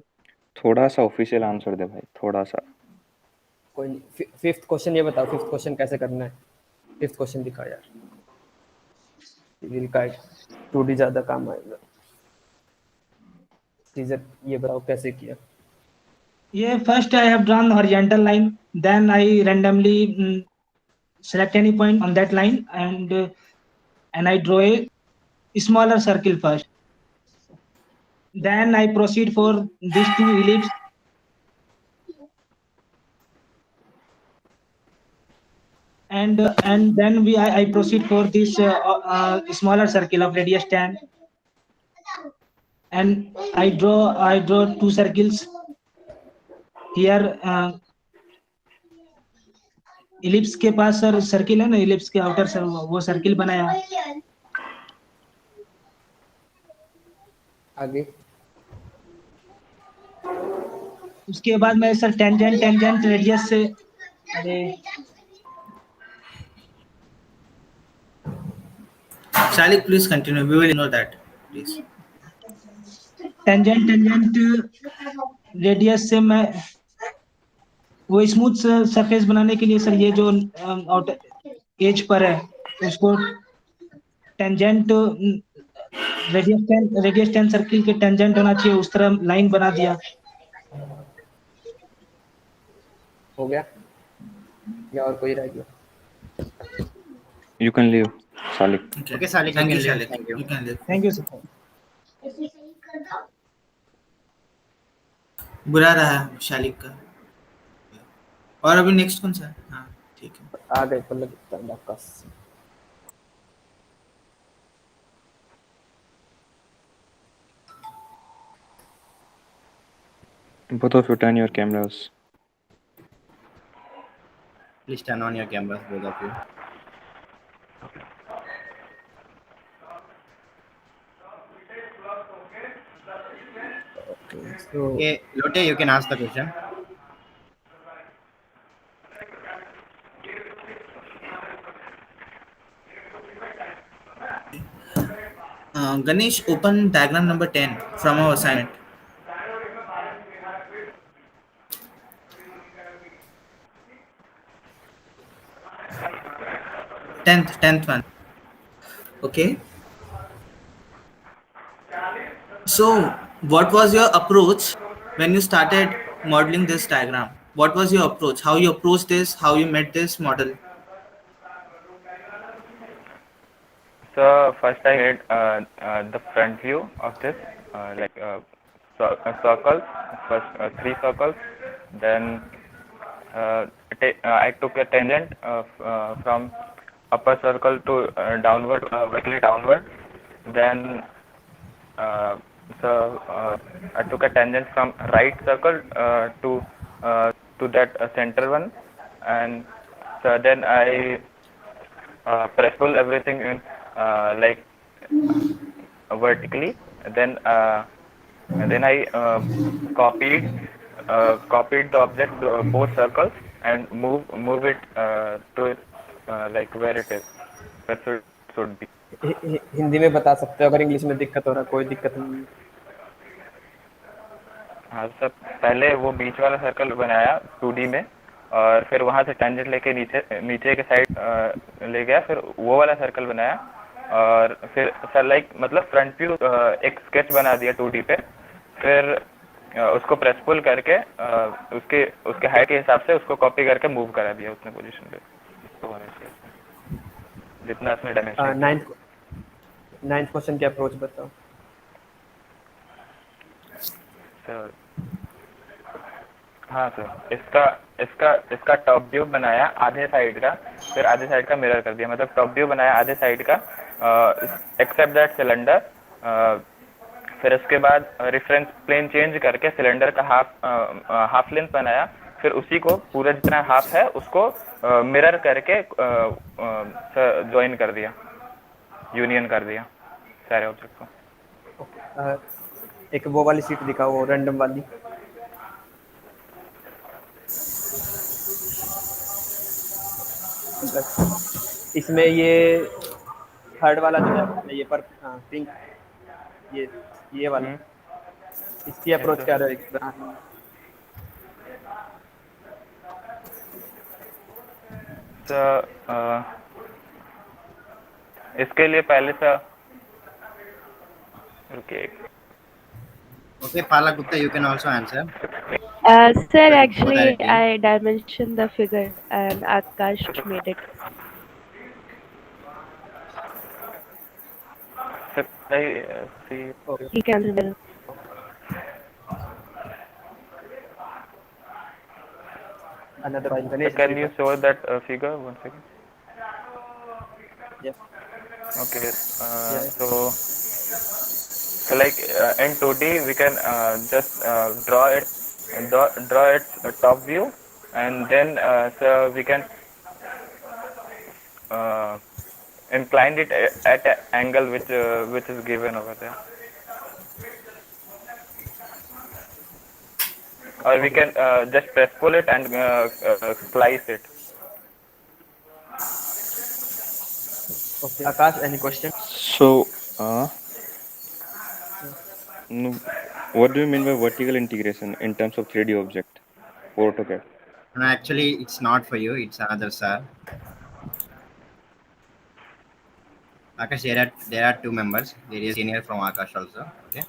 थोड़ा सा ऑफिशियल आंसर दे भाई, थोड़ा सा. कोई फिफ्थ क्वेश्चन ये बताओ, फिफ्थ क्वेश्चन कैसे करना है? फिफ्थ क्वेश्चन दिखाओ यार. सिविल का 2D ज्यादा काम आएगा. टीचर ये बताओ कैसे किया? ये first I have drawn horizontal line, then I randomly select any point on that line and I draw a smaller circle first. Then I proceed for these 2 ellipses. And then I proceed for this smaller circle of radius 10. And I draw 2 circles. Here ellipse के पास sir circle है ना, ellipse के outer sir वो circle बनाया. आगे उसके बाद मैं सर टेंजेंट रेडियस से, अरे Salik, please continue. We will ignore that, please. Tangent radius से मैं वो स्मूथ सरफेस बनाने के लिए सर ये जो एज पर है उसको टेंजेंट रेडियस 10 सर्किल के टेंजेंट होना चाहिए, उस तरह लाइन बना दिया। हो गया या और कोई रह गया? You can leave, Salik. Okay, Salik, Thank you you, can leave. Shalik. Thank you. You can leave. Thank you sir. बुरा रहा शालिक का। और अभी नेक्स्ट कौन सा है? हाँ ठीक है। आ गए Pallav डाकस। Both of you turn your cameras. Please turn on your cameras, both of you. Okay, so Okay, Lotte, you can ask the question. Ganesh, open diagram number 10 from our assignment. Tenth one. Okay. So, what was your approach when you started modeling this diagram? What was your approach? How you approached this? How you made this model? So first I made the front view of this, circles, first 3 circles. Then I took a tangent from upper circle to downward, vertically downward. Then I took a tangent from right circle to that center one, and so then I press pull everything in vertically. Then I copied the object to both circles and move it to it where it is. That should be. Hindi में बता सकते हो अगर English में दिक्कत हो रहा, कोई दिक्कत नहीं। हाँ सर, पहले वो बीच वाला सर्कल बनाया 2D में, और फिर वहाँ से टेंजेंट लेके नीचे के साइड ले गया, फिर वो वाला सर्कल बनाया, और फिर सर मतलब फ्रंट व्यू एक स्केच बना दिया 2D पे, फिर उसको प्रेस पुल करके उसके हाइट के हिसाब से उसको कॉपी करके मूव करा दिया उसने पोजीशन पे, तो जितना उसमें डायमेंशन। नाइन्थ क्वेश्चन की अप्रोच बताओ सर। हाँ सर, इसका टॉप व्यू बनाया आधे साइड का, फिर आधे साइड का मिरर कर दिया, मतलब टॉप व्यू बनाया आधे साइड का एक्सेप्ट दैट सिलेंडर, फिर उसके बाद रेफरेंस प्लेन चेंज करके सिलेंडर का हाफ लेंथ बनाया, फिर उसी को पूरा जितना हाफ है उसको मिरर करके ज्वाइन कर दिया, यूनियन कर दिया सारे ऑब्जेक्ट को। एक वो वाली सीट दिखाओ, वो रैंडम वाली। इसमें ये थर्ड वाला जो है ये पर पिंक, ये वाला, इसकी अप्रोच क्या रहेगी? इसके लिए पहले से रुकिए। Okay, Palak Gupta, you can also answer. Sir, actually, I dimensioned the figure and Akash made it. He can remember. Can you show that figure one second? Yes. Okay. So in 2D we can just draw its top view, and then so we can incline it at an angle which is given over there, or we can just press pull it and slice it. Okay, Akash, any question? So no, What do you mean by vertical integration in terms of 3D object for AutoCAD? No, actually, it's not for you. It's another sir. Akash, there are two members. There is senior from Akash also. Okay.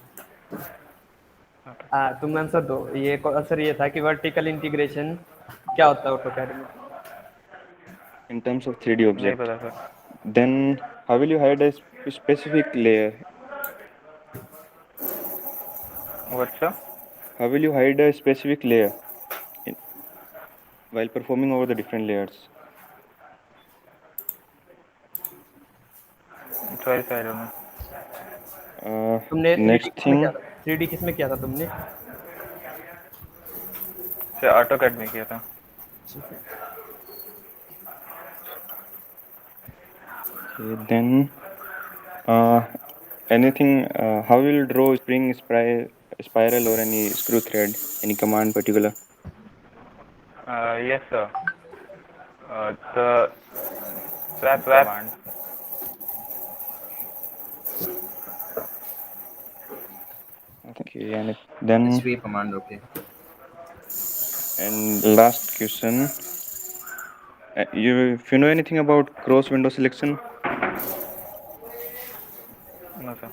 हाँ, तुम answer दो। ये answer ये था कि vertical integration क्या होता है AutoCAD में? In terms of 3D नहीं object, पता sir. then how will you hide a specific layer? What sir? How will you hide a specific layer while performing over the different layers? Sorry sir, I don't know. तुमने 3D Next किसमें thing, किया था? 3D किसमें किया था तुमने? Sir AutoCAD में किया था। okay, then anything, how will you draw spring, spiral or any screw thread, any command particular? Yes sir. The swap command. Okay, and then Sweep command. Okay. and last question, if you know anything about cross window selection? No sir.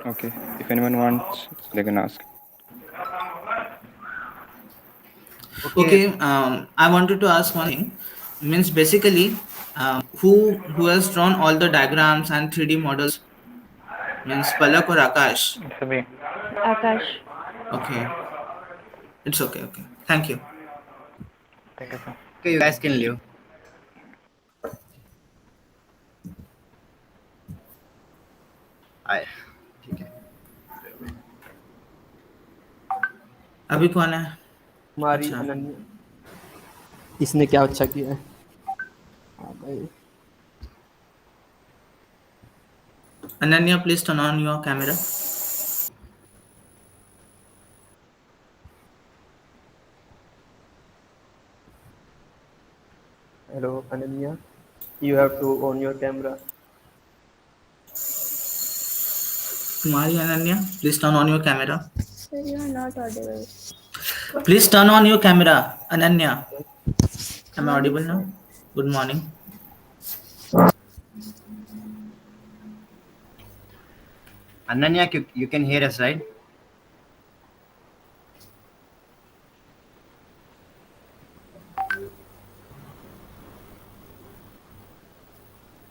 Okay, if anyone wants, they can ask. Okay, I wanted to ask one thing. Means basically, who has drawn all the diagrams and 3D models? Means Palak or Akash? It's me. Akash. Okay. It's okay. Okay. Thank you. Thank you sir. Okay, you guys can leave. ठीक है। अभी कौन है? हमारी अच्छा। अनन्या। इसने क्या अच्छा किया है? हाँ भाई। Ananya, please turn on your camera. Hello, Ananya. You have to on your camera. Kumari Ananya, please turn on your camera. Sir, you are not audible. Please turn on your camera, Ananya. Am I audible now? Good morning. Ananya, you can hear us, right?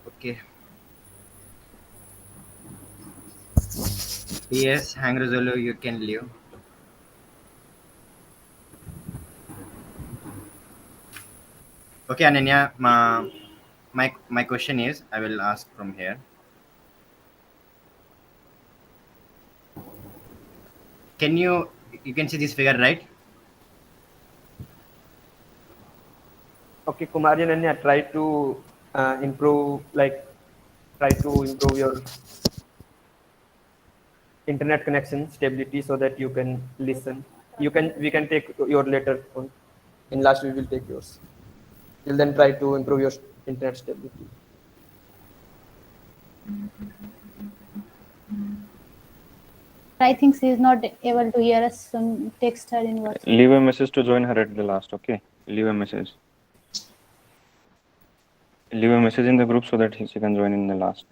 Okay. Yes, Hangrazolo, you can leave. Okay, Ananya, my question is, I will ask from here. Can you can see this figure, right? Okay, Kumari Ananya, try to improve your internet connection stability so that you can listen. We can take your later on. In last we will take yours. Till then, try to improve your internet stability. I think she is not able to hear us. Some text her in WhatsApp. Leave a message to join her at the last. Okay, leave a message. Leave a message in the group so that she can join in the last.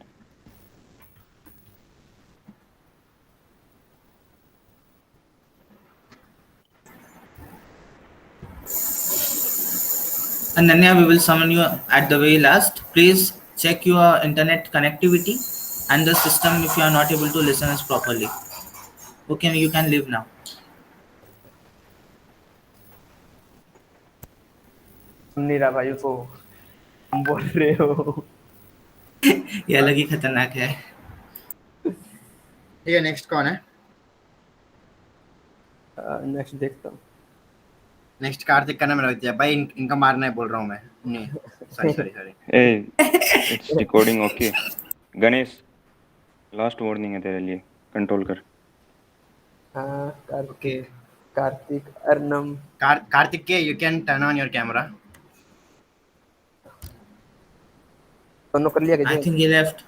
Ananya, we will summon you at the very last. Please check your internet connectivity and the system if you are not able to listen us properly. Okay, you can leave now. सुन नहीं रहा भाई उसको तुम बोल रहे हो ये अलग ही खतरनाक है। ठीक है, नेक्स्ट कौन है? नेक्स्ट देखता हूँ। नेक्स्ट कार्तिक का नाम रख दिया भाई, इनका मारना है बोल रहा हूँ मैं। नहीं, sorry. Hey, it's recording. Okay, Ganesh, last warning है तेरे लिए, कंट्रोल कर। Okay. Karthik, Arnam. Karthik K, you can turn on your camera. दोनों कर लिया क्या? I think he left.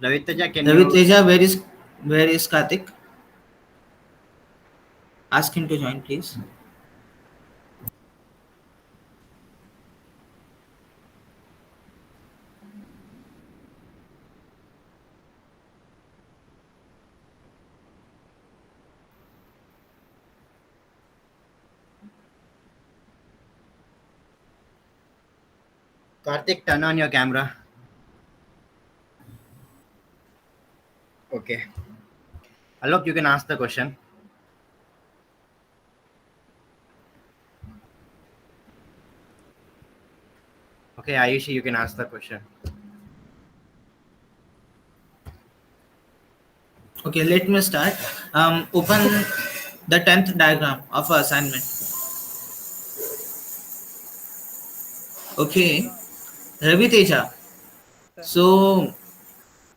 Raviteja, can Ravi you? Teja, where is Karthik? Ask him to join, please. Karthik, turn on your camera. Okay. Alok, you can ask the question. Okay, Ayushi, you can ask the question. Okay, let me start. Open the 10th diagram of our assignment. Okay, Ravi Teja. So,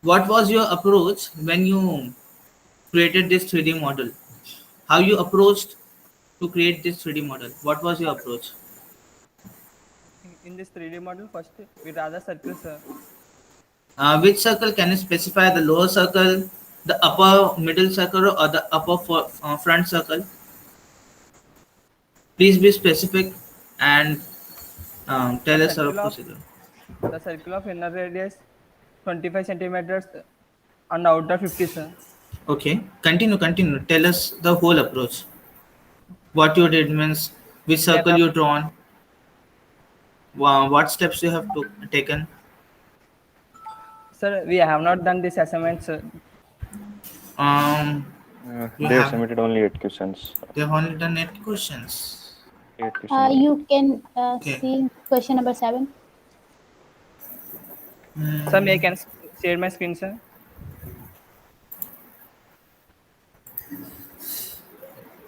what was your approach when you created this 3D model? How you approached to create this 3D model? What was your approach? In this 3D model, first we draw the circle, sir. Which circle can you specify? The lower circle, the upper middle circle, or the upper front circle? Please be specific and tell us our procedure. The circle of inner radius 25 centimeters and outer 50, sir. Okay, continue. Tell us the whole approach. What you did means which circle you drawn. What steps you have taken. Sir, we have not done this assignment, sir. You They have have- submitted only 8 questions. They have only done 8 questions. 8 questions. You can Okay. see question number 7. Sir, may I can share my screen, sir?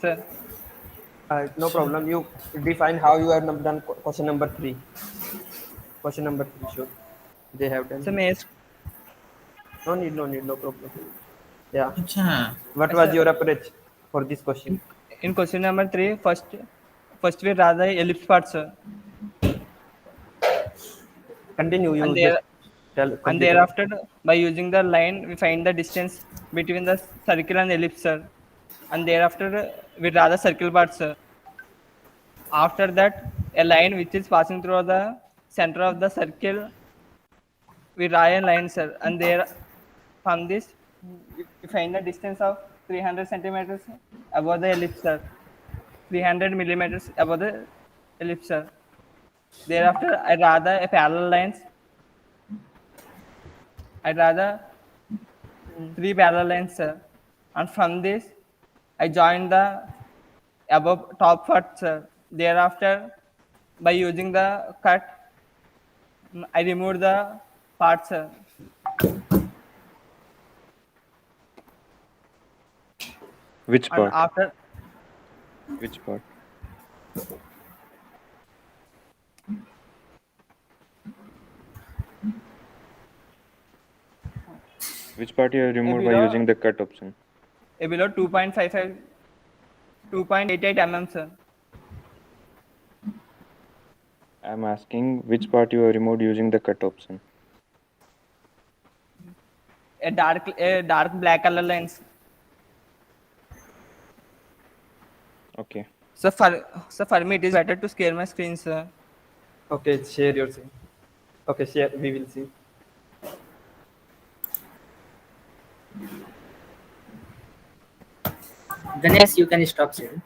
Sir, no problem. You define how you have done question number 3. Question number 3, sure. They have done. Sir, may I... No need, no problem. Yeah. Achha. What was your approach for this question? In question number 3, first we draw the ellipse part, sir. Continue. And thereafter, by using the line, we find the distance between the circle and ellipse, sir. And thereafter, we draw the circle part, sir. After that, a line which is passing through the center of the circle, we draw a line, sir. And there, from this, we find the distance of 300 centimeters above the ellipse, sir. 300 millimeters above the ellipse, sir. Thereafter, I draw the parallel lines. I draw the 3 parallel lines, sir. And from this, I join the above top part, sir. Thereafter, by using the cut, I remove the parts, sir. Which part? And after, Which part? Which part you have removed by below- using the cut option? below 2.88 mm, sir. I'm asking which part you have removed using the cut option. A dark black color lines. Okay. So for me, it is better to share my screen, sir. Okay, share your screen. Okay, share. We will see. Ganesh, you can stop sharing.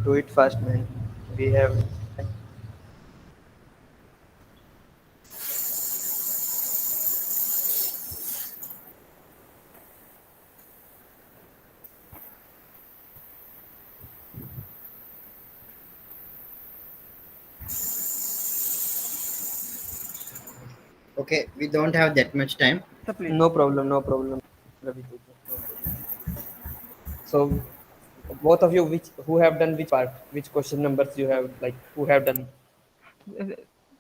Do it fast, man. We have. Okay, we don't have that much time. No problem. So both of you, who have done which part, which question numbers you have, like, who have done?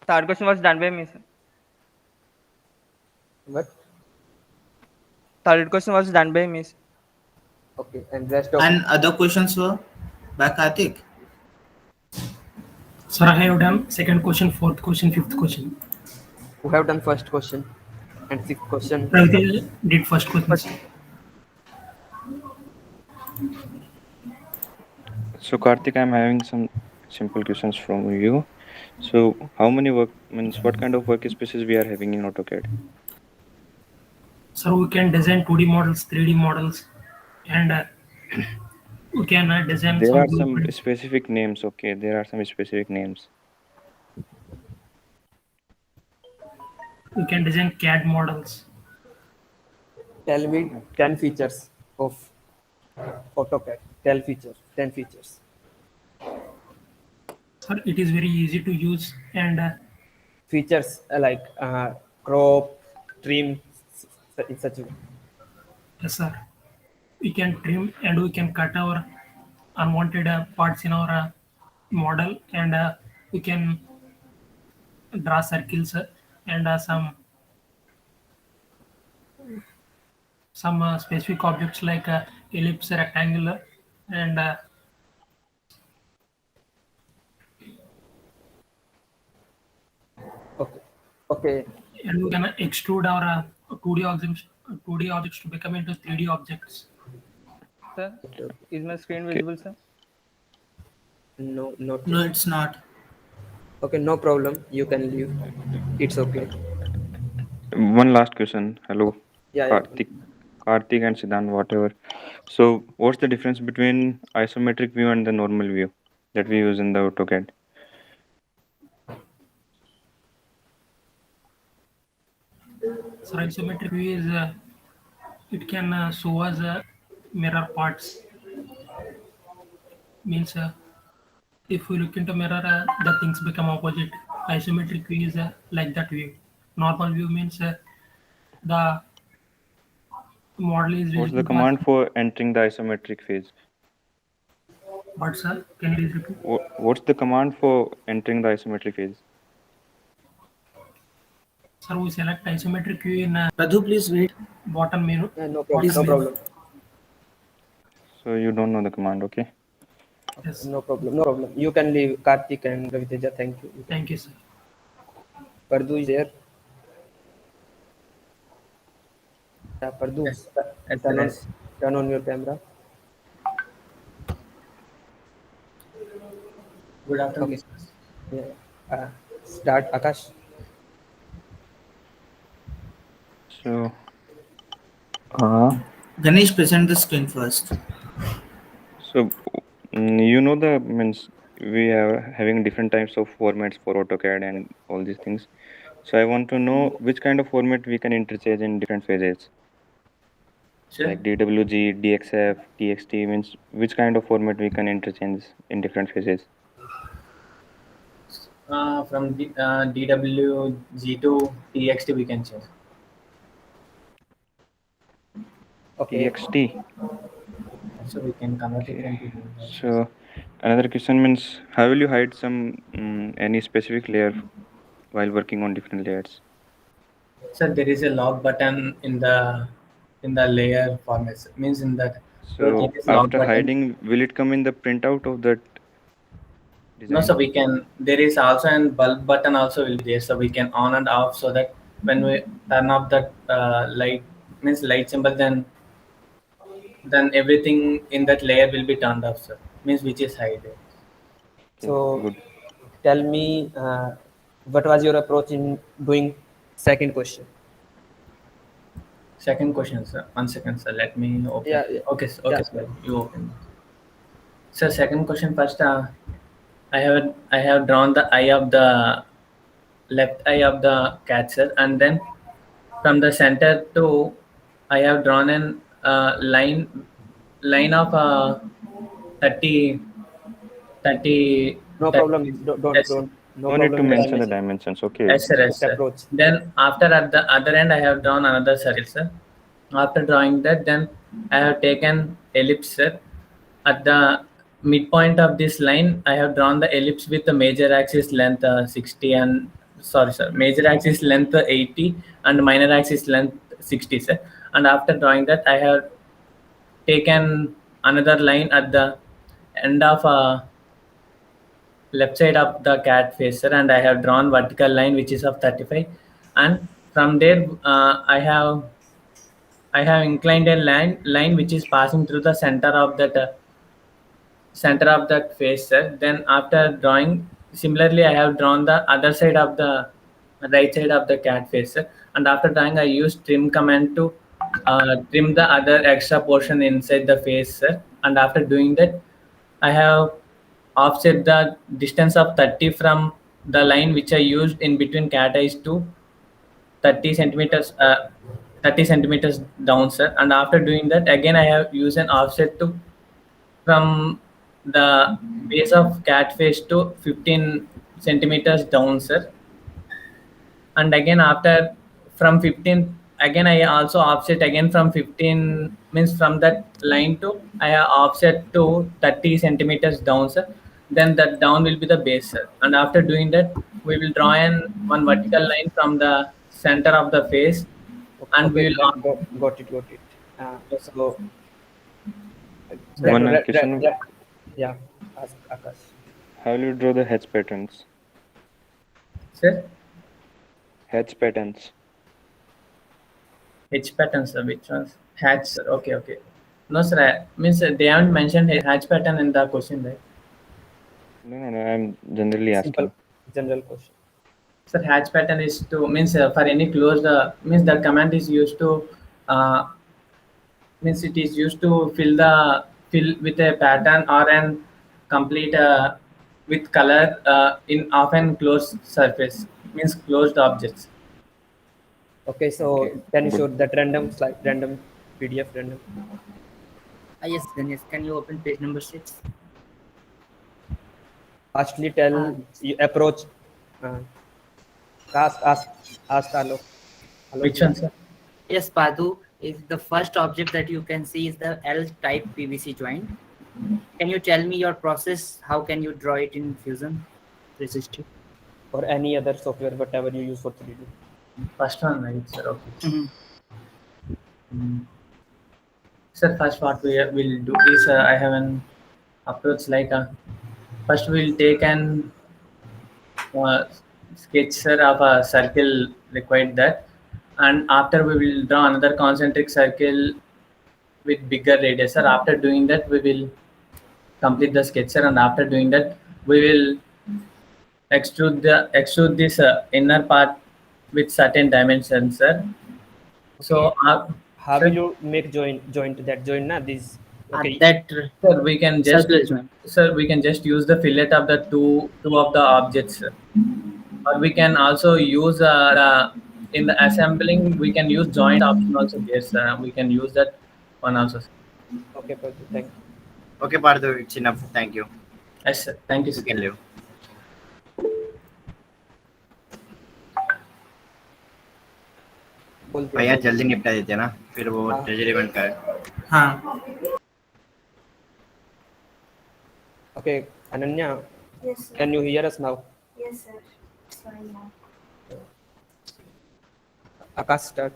Third question was done by me, sir. What? Third question was done by me, sir. Okay, and rest of And other questions were by Karthik. Sir, I have done second question, fourth question, fifth question. who have done first question and sixth question? Raviteja did first question. So Karthik, I'm having some simple questions from you. So how many what kind of workspaces we are having in AutoCAD? So we can design 2D models, 3D models, and we can design There some are some blueprints. specific names, okay? There are some specific names. We can design CAD models. Tell me 10 features of AutoCAD. 10 features. Sir, it is very easy to use and features like crop, trim, in such a way. yes, sir. We can trim and we can cut our unwanted parts in our model, and we can draw circles and some specific objects like ellipse, rectangular, and Okay. And we can extrude our 2D objects to become into 3D objects. Sir, is my screen visible, sir? No, not. No, it's not. Okay, no problem. You can leave. It's okay. One last question. Hello. Yeah. Karthik and Siddhant, whatever. So what's the difference between isometric view and the normal view that we use in the AutoCAD? So isometric view is it can show us mirror parts. Means if we look into mirror, the things become opposite. Isometric view is like that view. Normal view means the model is. What's the command for entering the isometric phase? What, sir? Can you please repeat? What's the command for entering the isometric phase? Sir, we select isometric view in Pradhu, please wait. Bottom menu. No problem. So you don't know the command, okay? Yes. No problem. You can leave. Karthik and Raviteja, thank you. Thank you, sir. Pardhu is there. Yeah, Pardhu, Yes. turn on your camera. Good afternoon. Okay. Yeah. Start, Akash. So Ganesh, present the screen first. So you know we are having different types of formats for AutoCAD and all these things. So I want to know which kind of format we can interchange in different phases. Sure. Like DWG, DXF, TXT, means which kind of format we can interchange in different phases. From DWG to TXT we can change. Okay. TXT. So we can convert it into. So another question means how will you hide some any specific layer while working on different layers? Sir, there is a lock button in the layer formats. Means in that. So after hiding, will it come in the printout of that design? No, so we can. There is also a bulb button also will be there, so we can on and off, so that when we turn off that light, means light symbol, then everything in that layer will be turned off, sir. Means which is hidden. So tell me, what was your approach in doing second question? Second question, sir. 1 second, sir. Let me open. Yeah. Okay, Yeah. sir. You open. So second question first. I have drawn the eye of the left eye of the cat, sir, and then from the center to I have drawn an line of 30. No problem. Don't. No need to mention the dimensions. Okay. Yes, sir. Yes, sir. Then after at the other end, I have drawn another circle, sir. After drawing that, then I have taken ellipse, sir. at the midpoint of this line, I have drawn the ellipse with the major axis length 60 and major axis length 80 and minor axis length 60, sir. And after drawing that, I have taken another line at the end of left side of the cat face, sir, and I have drawn vertical line which is of 35, and from there I have inclined a line which is passing through the center of that face, sir. Then after drawing, similarly I have drawn the other side of the right side of the cat face, sir. And after drawing, I use trim command to trim the other extra portion inside the face, sir. And after doing that, I have offset the distance of 30 from the line which I used in between cat eyes to 30 centimeters 30 centimeters down, sir. And after doing that, again I have used an offset to from the base of cat face to 15 centimeters down, sir. And again after from 15, again I also offset again from 15, means from that line to I have offset to 30 centimeters down, sir. Then that down will be the base, sir. And after doing that, we will draw one vertical line from the center of the face, and we will got it. So One question. yeah, ask Akash. How will you draw the hedge patterns? Sir? Hedge patterns. H patterns, sir. Which ones? Hatch, sir. Okay. No, sir. Means they haven't mentioned a hatch pattern in the question, right? No. I'm generally asking. General question. Sir, hatch pattern is to means for any closed means the command is used to means it is used to fill with a pattern or an complete with color in often closed surface, means closed objects. Okay, so can you show that random slide, random PDF, random? Yes, Ganesh, can you open page number 6? Actually, tell you approach. Ask Alok. Which one, sir? Yes, Padu, is the first object that you can see is the L-type PVC joint. Can you tell me your process? How can you draw it in Fusion Resistive? Or any other software, whatever you use for 3D. First one, right, sir? Okay. Sir, first what we will do is I have an approach like first we will take an sketch, sir, of a circle required that, and after we will draw another concentric circle with bigger radius, sir. After doing that, we will complete the sketch, sir, and after doing that, we will extrude this inner part with certain dimensions, sir. So how will you make joint that joint na this? Okay. Sir, we can just use the fillet of the two of the objects, sir. Or we can also use in the assembling we can use joint option also there, sir. We can use that one also, sir. Okay, Pardu, thank you. Okay, Pardu, it's enough. Thank you. Yes, sir. Thank you, sir. You can leave. भैया जल्दी निपटा देते हैं ना, फिर वो treasury event का है. हाँ. Okay, Ananya. Yes, sir. Can you hear us now? Yes, sir. It's fine now. Akash, start.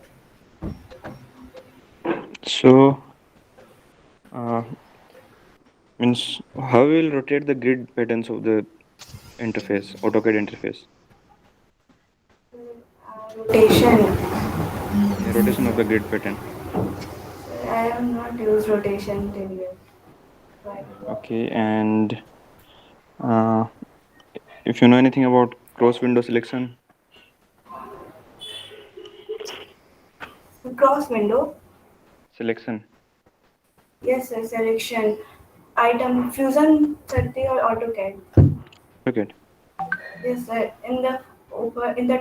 So, means how we will rotate the grid patterns of the interface, AutoCAD interface? Rotation of the grid pattern. I have not used rotation till yet. Right. Okay, and if you know anything about cross window selection. Cross window. Selection. Yes, sir. Selection. Item Fusion 30 or AutoCAD. Okay. Yes, sir. In the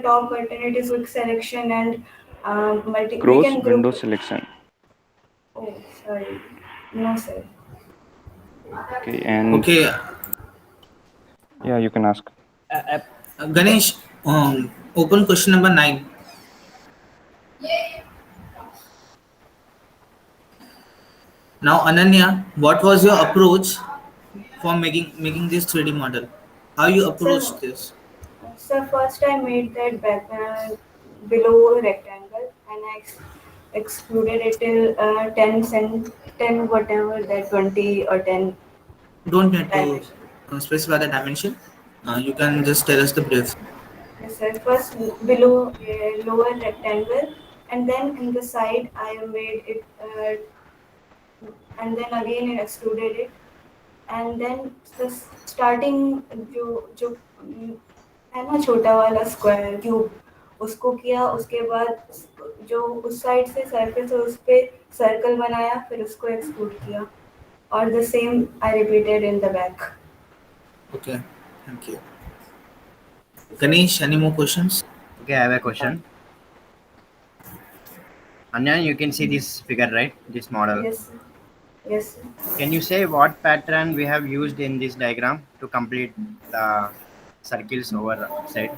top button, it is quick selection and Cross window selection. Oh, sorry. No, sir. Okay, and Okay. Yeah, you can ask. Ganesh, open question number 9. Now, Ananya, what was your approach for making this 3D model? How you approached this? So first I made that below rectangle and I excluded it till 10 whatever that 20 or 10 Don't need to dimension. specify the dimension. You can just tell us the brief. Yes, sir. First below lower rectangle and then in the side I made it and then again I extruded it and then the starting जो है ना छोटा वाला square cube उसको किया उसके बाद जो उस साइड से सरफेस है उस पे सर्कल बनाया फिर उसको एक्सट्रूड किया और the same I repeated in the back Okay, thank you. Ganesh, any more questions? Okay, I have a question. Anya, you can see this figure, right? This model. yes yes Can you say what pattern we have used in this diagram to complete the circles over side?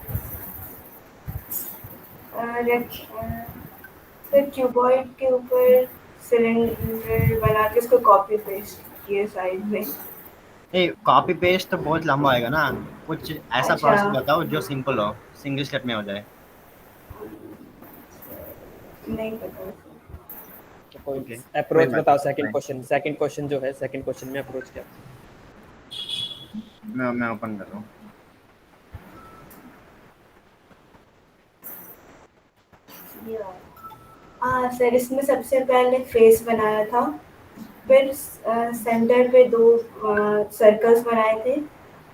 फिर cuboid के ऊपर cylinder बना के उसको copy paste किए side में ए copy paste तो बहुत लंबा आएगा ना, कुछ ऐसा अच्छा। प्रोसेस बताओ जो सिंपल हो, सिंगल स्टेप में हो जाए। नहीं पता अप्रोच कोई बात बताओ। नहीं। सेकंड क्वेश्चन जो है, सेकंड क्वेश्चन में अप्रोच क्या? मैं ओपन कर रहा हूँ। हाँ सर, इसमें सबसे पहले फेस बनाया था, फिर सेंटर पे दो सर्कल्स बनाए थे,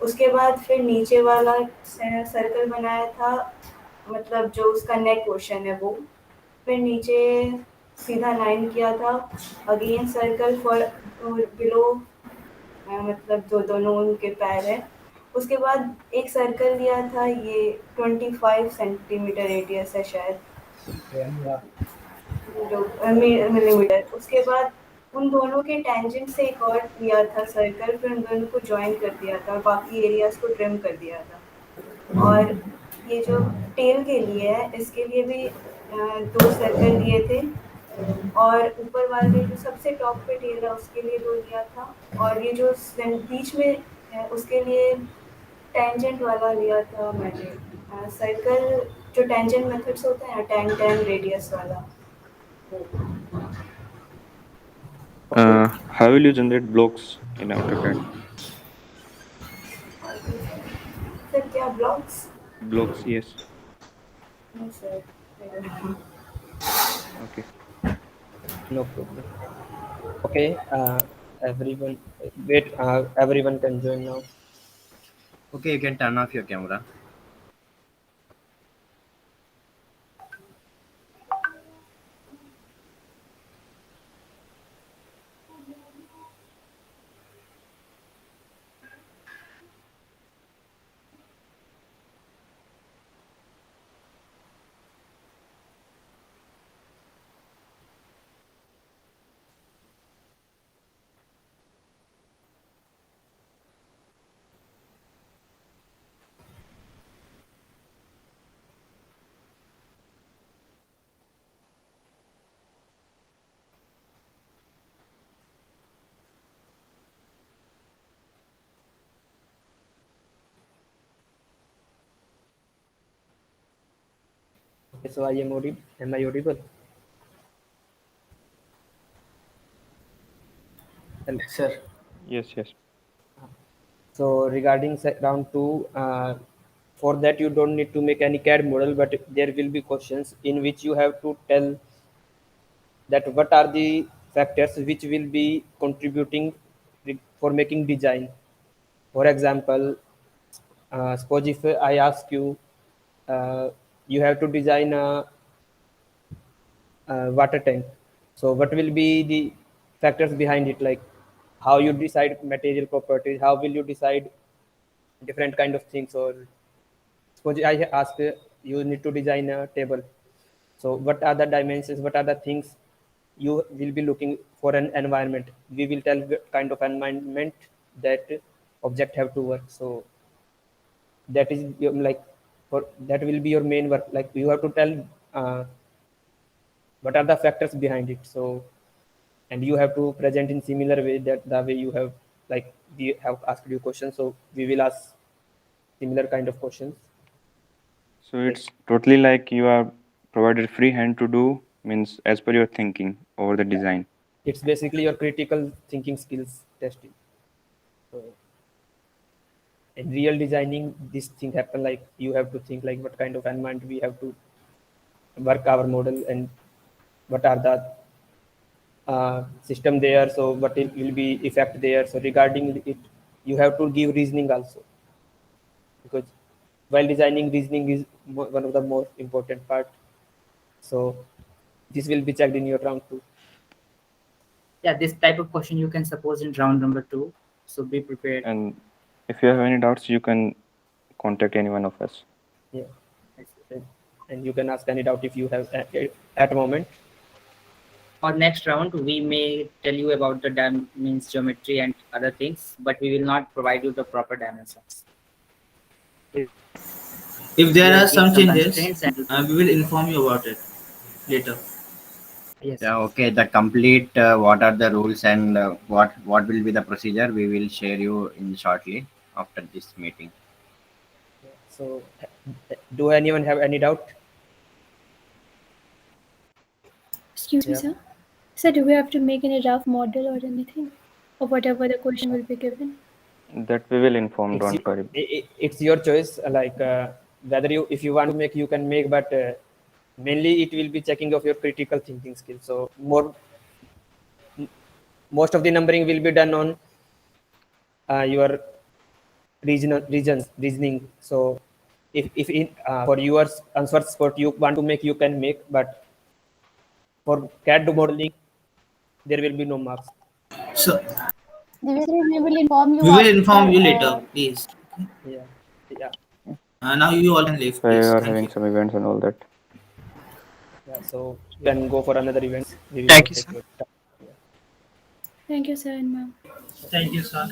उसके बाद फिर नीचे वाला सर्कल बनाया था, मतलब जो उसका नेक पोर्शन है वो, फिर नीचे सीधा लाइन किया था, अगेन सर्कल फॉर बिलो, मतलब जो दोनों उनके पैर है, उसके बाद एक सर्कल लिया था, ये 25 सेंटीमीटर रेडियस है शायद, जो मिलीमीटर, उसके बाद उन दोनों के टेंजेंट से एक और लिया था सर्कल, फिर उन दोनों को ज्वाइन कर दिया था, बाकी एरियाज को ट्रिम कर दिया था। और ये जो टेल के लिए है, इसके लिए भी 2 सर्कल लिए थे, और ऊपर वाले जो सबसे टॉप पे टेल है उसके लिए 2 लिया था, और ये जो बीच में है उसके लिए टेंजेंट वाला लिया था मैंने, सर्कल जो टेंजेंट मेथड्स होते हैं ना, 10 रेडियस वाला। How will you generate blocks in AutoCAD? फिर क्या ब्लॉक्स? Blocks, yes. नहीं sir, Okay. No problem. Okay, everyone, wait, everyone can join now. Okay, you can turn off your camera. Okay, so I am audible. Am I audible? Sir. Yes, yes. So regarding round 2, for that you don't need to make any CAD model, but there will be questions in which you have to tell that what are the factors which will be contributing for making design. For example, suppose if I ask you, you have to design a water tank. So what will be the factors behind it, like how you decide material properties, how will you decide different kind of things? Or suppose I ask you need to design a table, so what are the dimensions, what are the things you will be looking for an environment? We will tell what kind of environment that object have to work. So that is your, like, for that will be your main work, like you have to tell what are the factors behind it. So and you have to present in similar way that the way you have, like we have asked you questions, so we will ask similar kind of questions. So it's totally like you are provided free hand to do, means as per your thinking over the design. It's basically your critical thinking skills testing. So in real designing, this thing happen, like you have to think like what kind of environment we have to work our model, and what are the system there, so what it will be effect there. So regarding it, you have to give reasoning also, because while designing, reasoning is one of the most important part. So this will be checked in your round 2. Yeah, this type of question you can suppose in round number 2. So be prepared. And if you have any doubts, you can contact any one of us. Yeah, and you can ask any doubt if you have at a moment. Or next round, we may tell you about the means geometry and other things, but we will not provide you the proper dimensions. If there will are give some changes, constraints and we will inform you about it later. Yes. Yeah, okay. The complete what are the rules and what will be the procedure, we will share you in shortly after this meeting. So do anyone have any doubt? Excuse me, Yeah. sir. Sir, do we have to make any rough model or anything? Or whatever the question will be given? That we will inform, It's, don't worry. it's your choice, like whether you, if you want to make, you can make, but mainly it will be checking of your critical thinking skills. So most of the numbering will be done on your reasoning. So if in for your answers what you want to make, you can make, but for CAD modeling there will be no marks. So Divishri, we will inform you. we will inform after, you later, please. Yeah. Now you all can leave, So you please. are Thank having you. some events and all that. Yeah, so you can go for another event. We will Thank you, take sir. your time. Thank you, sir and ma'am. Thank you, sir.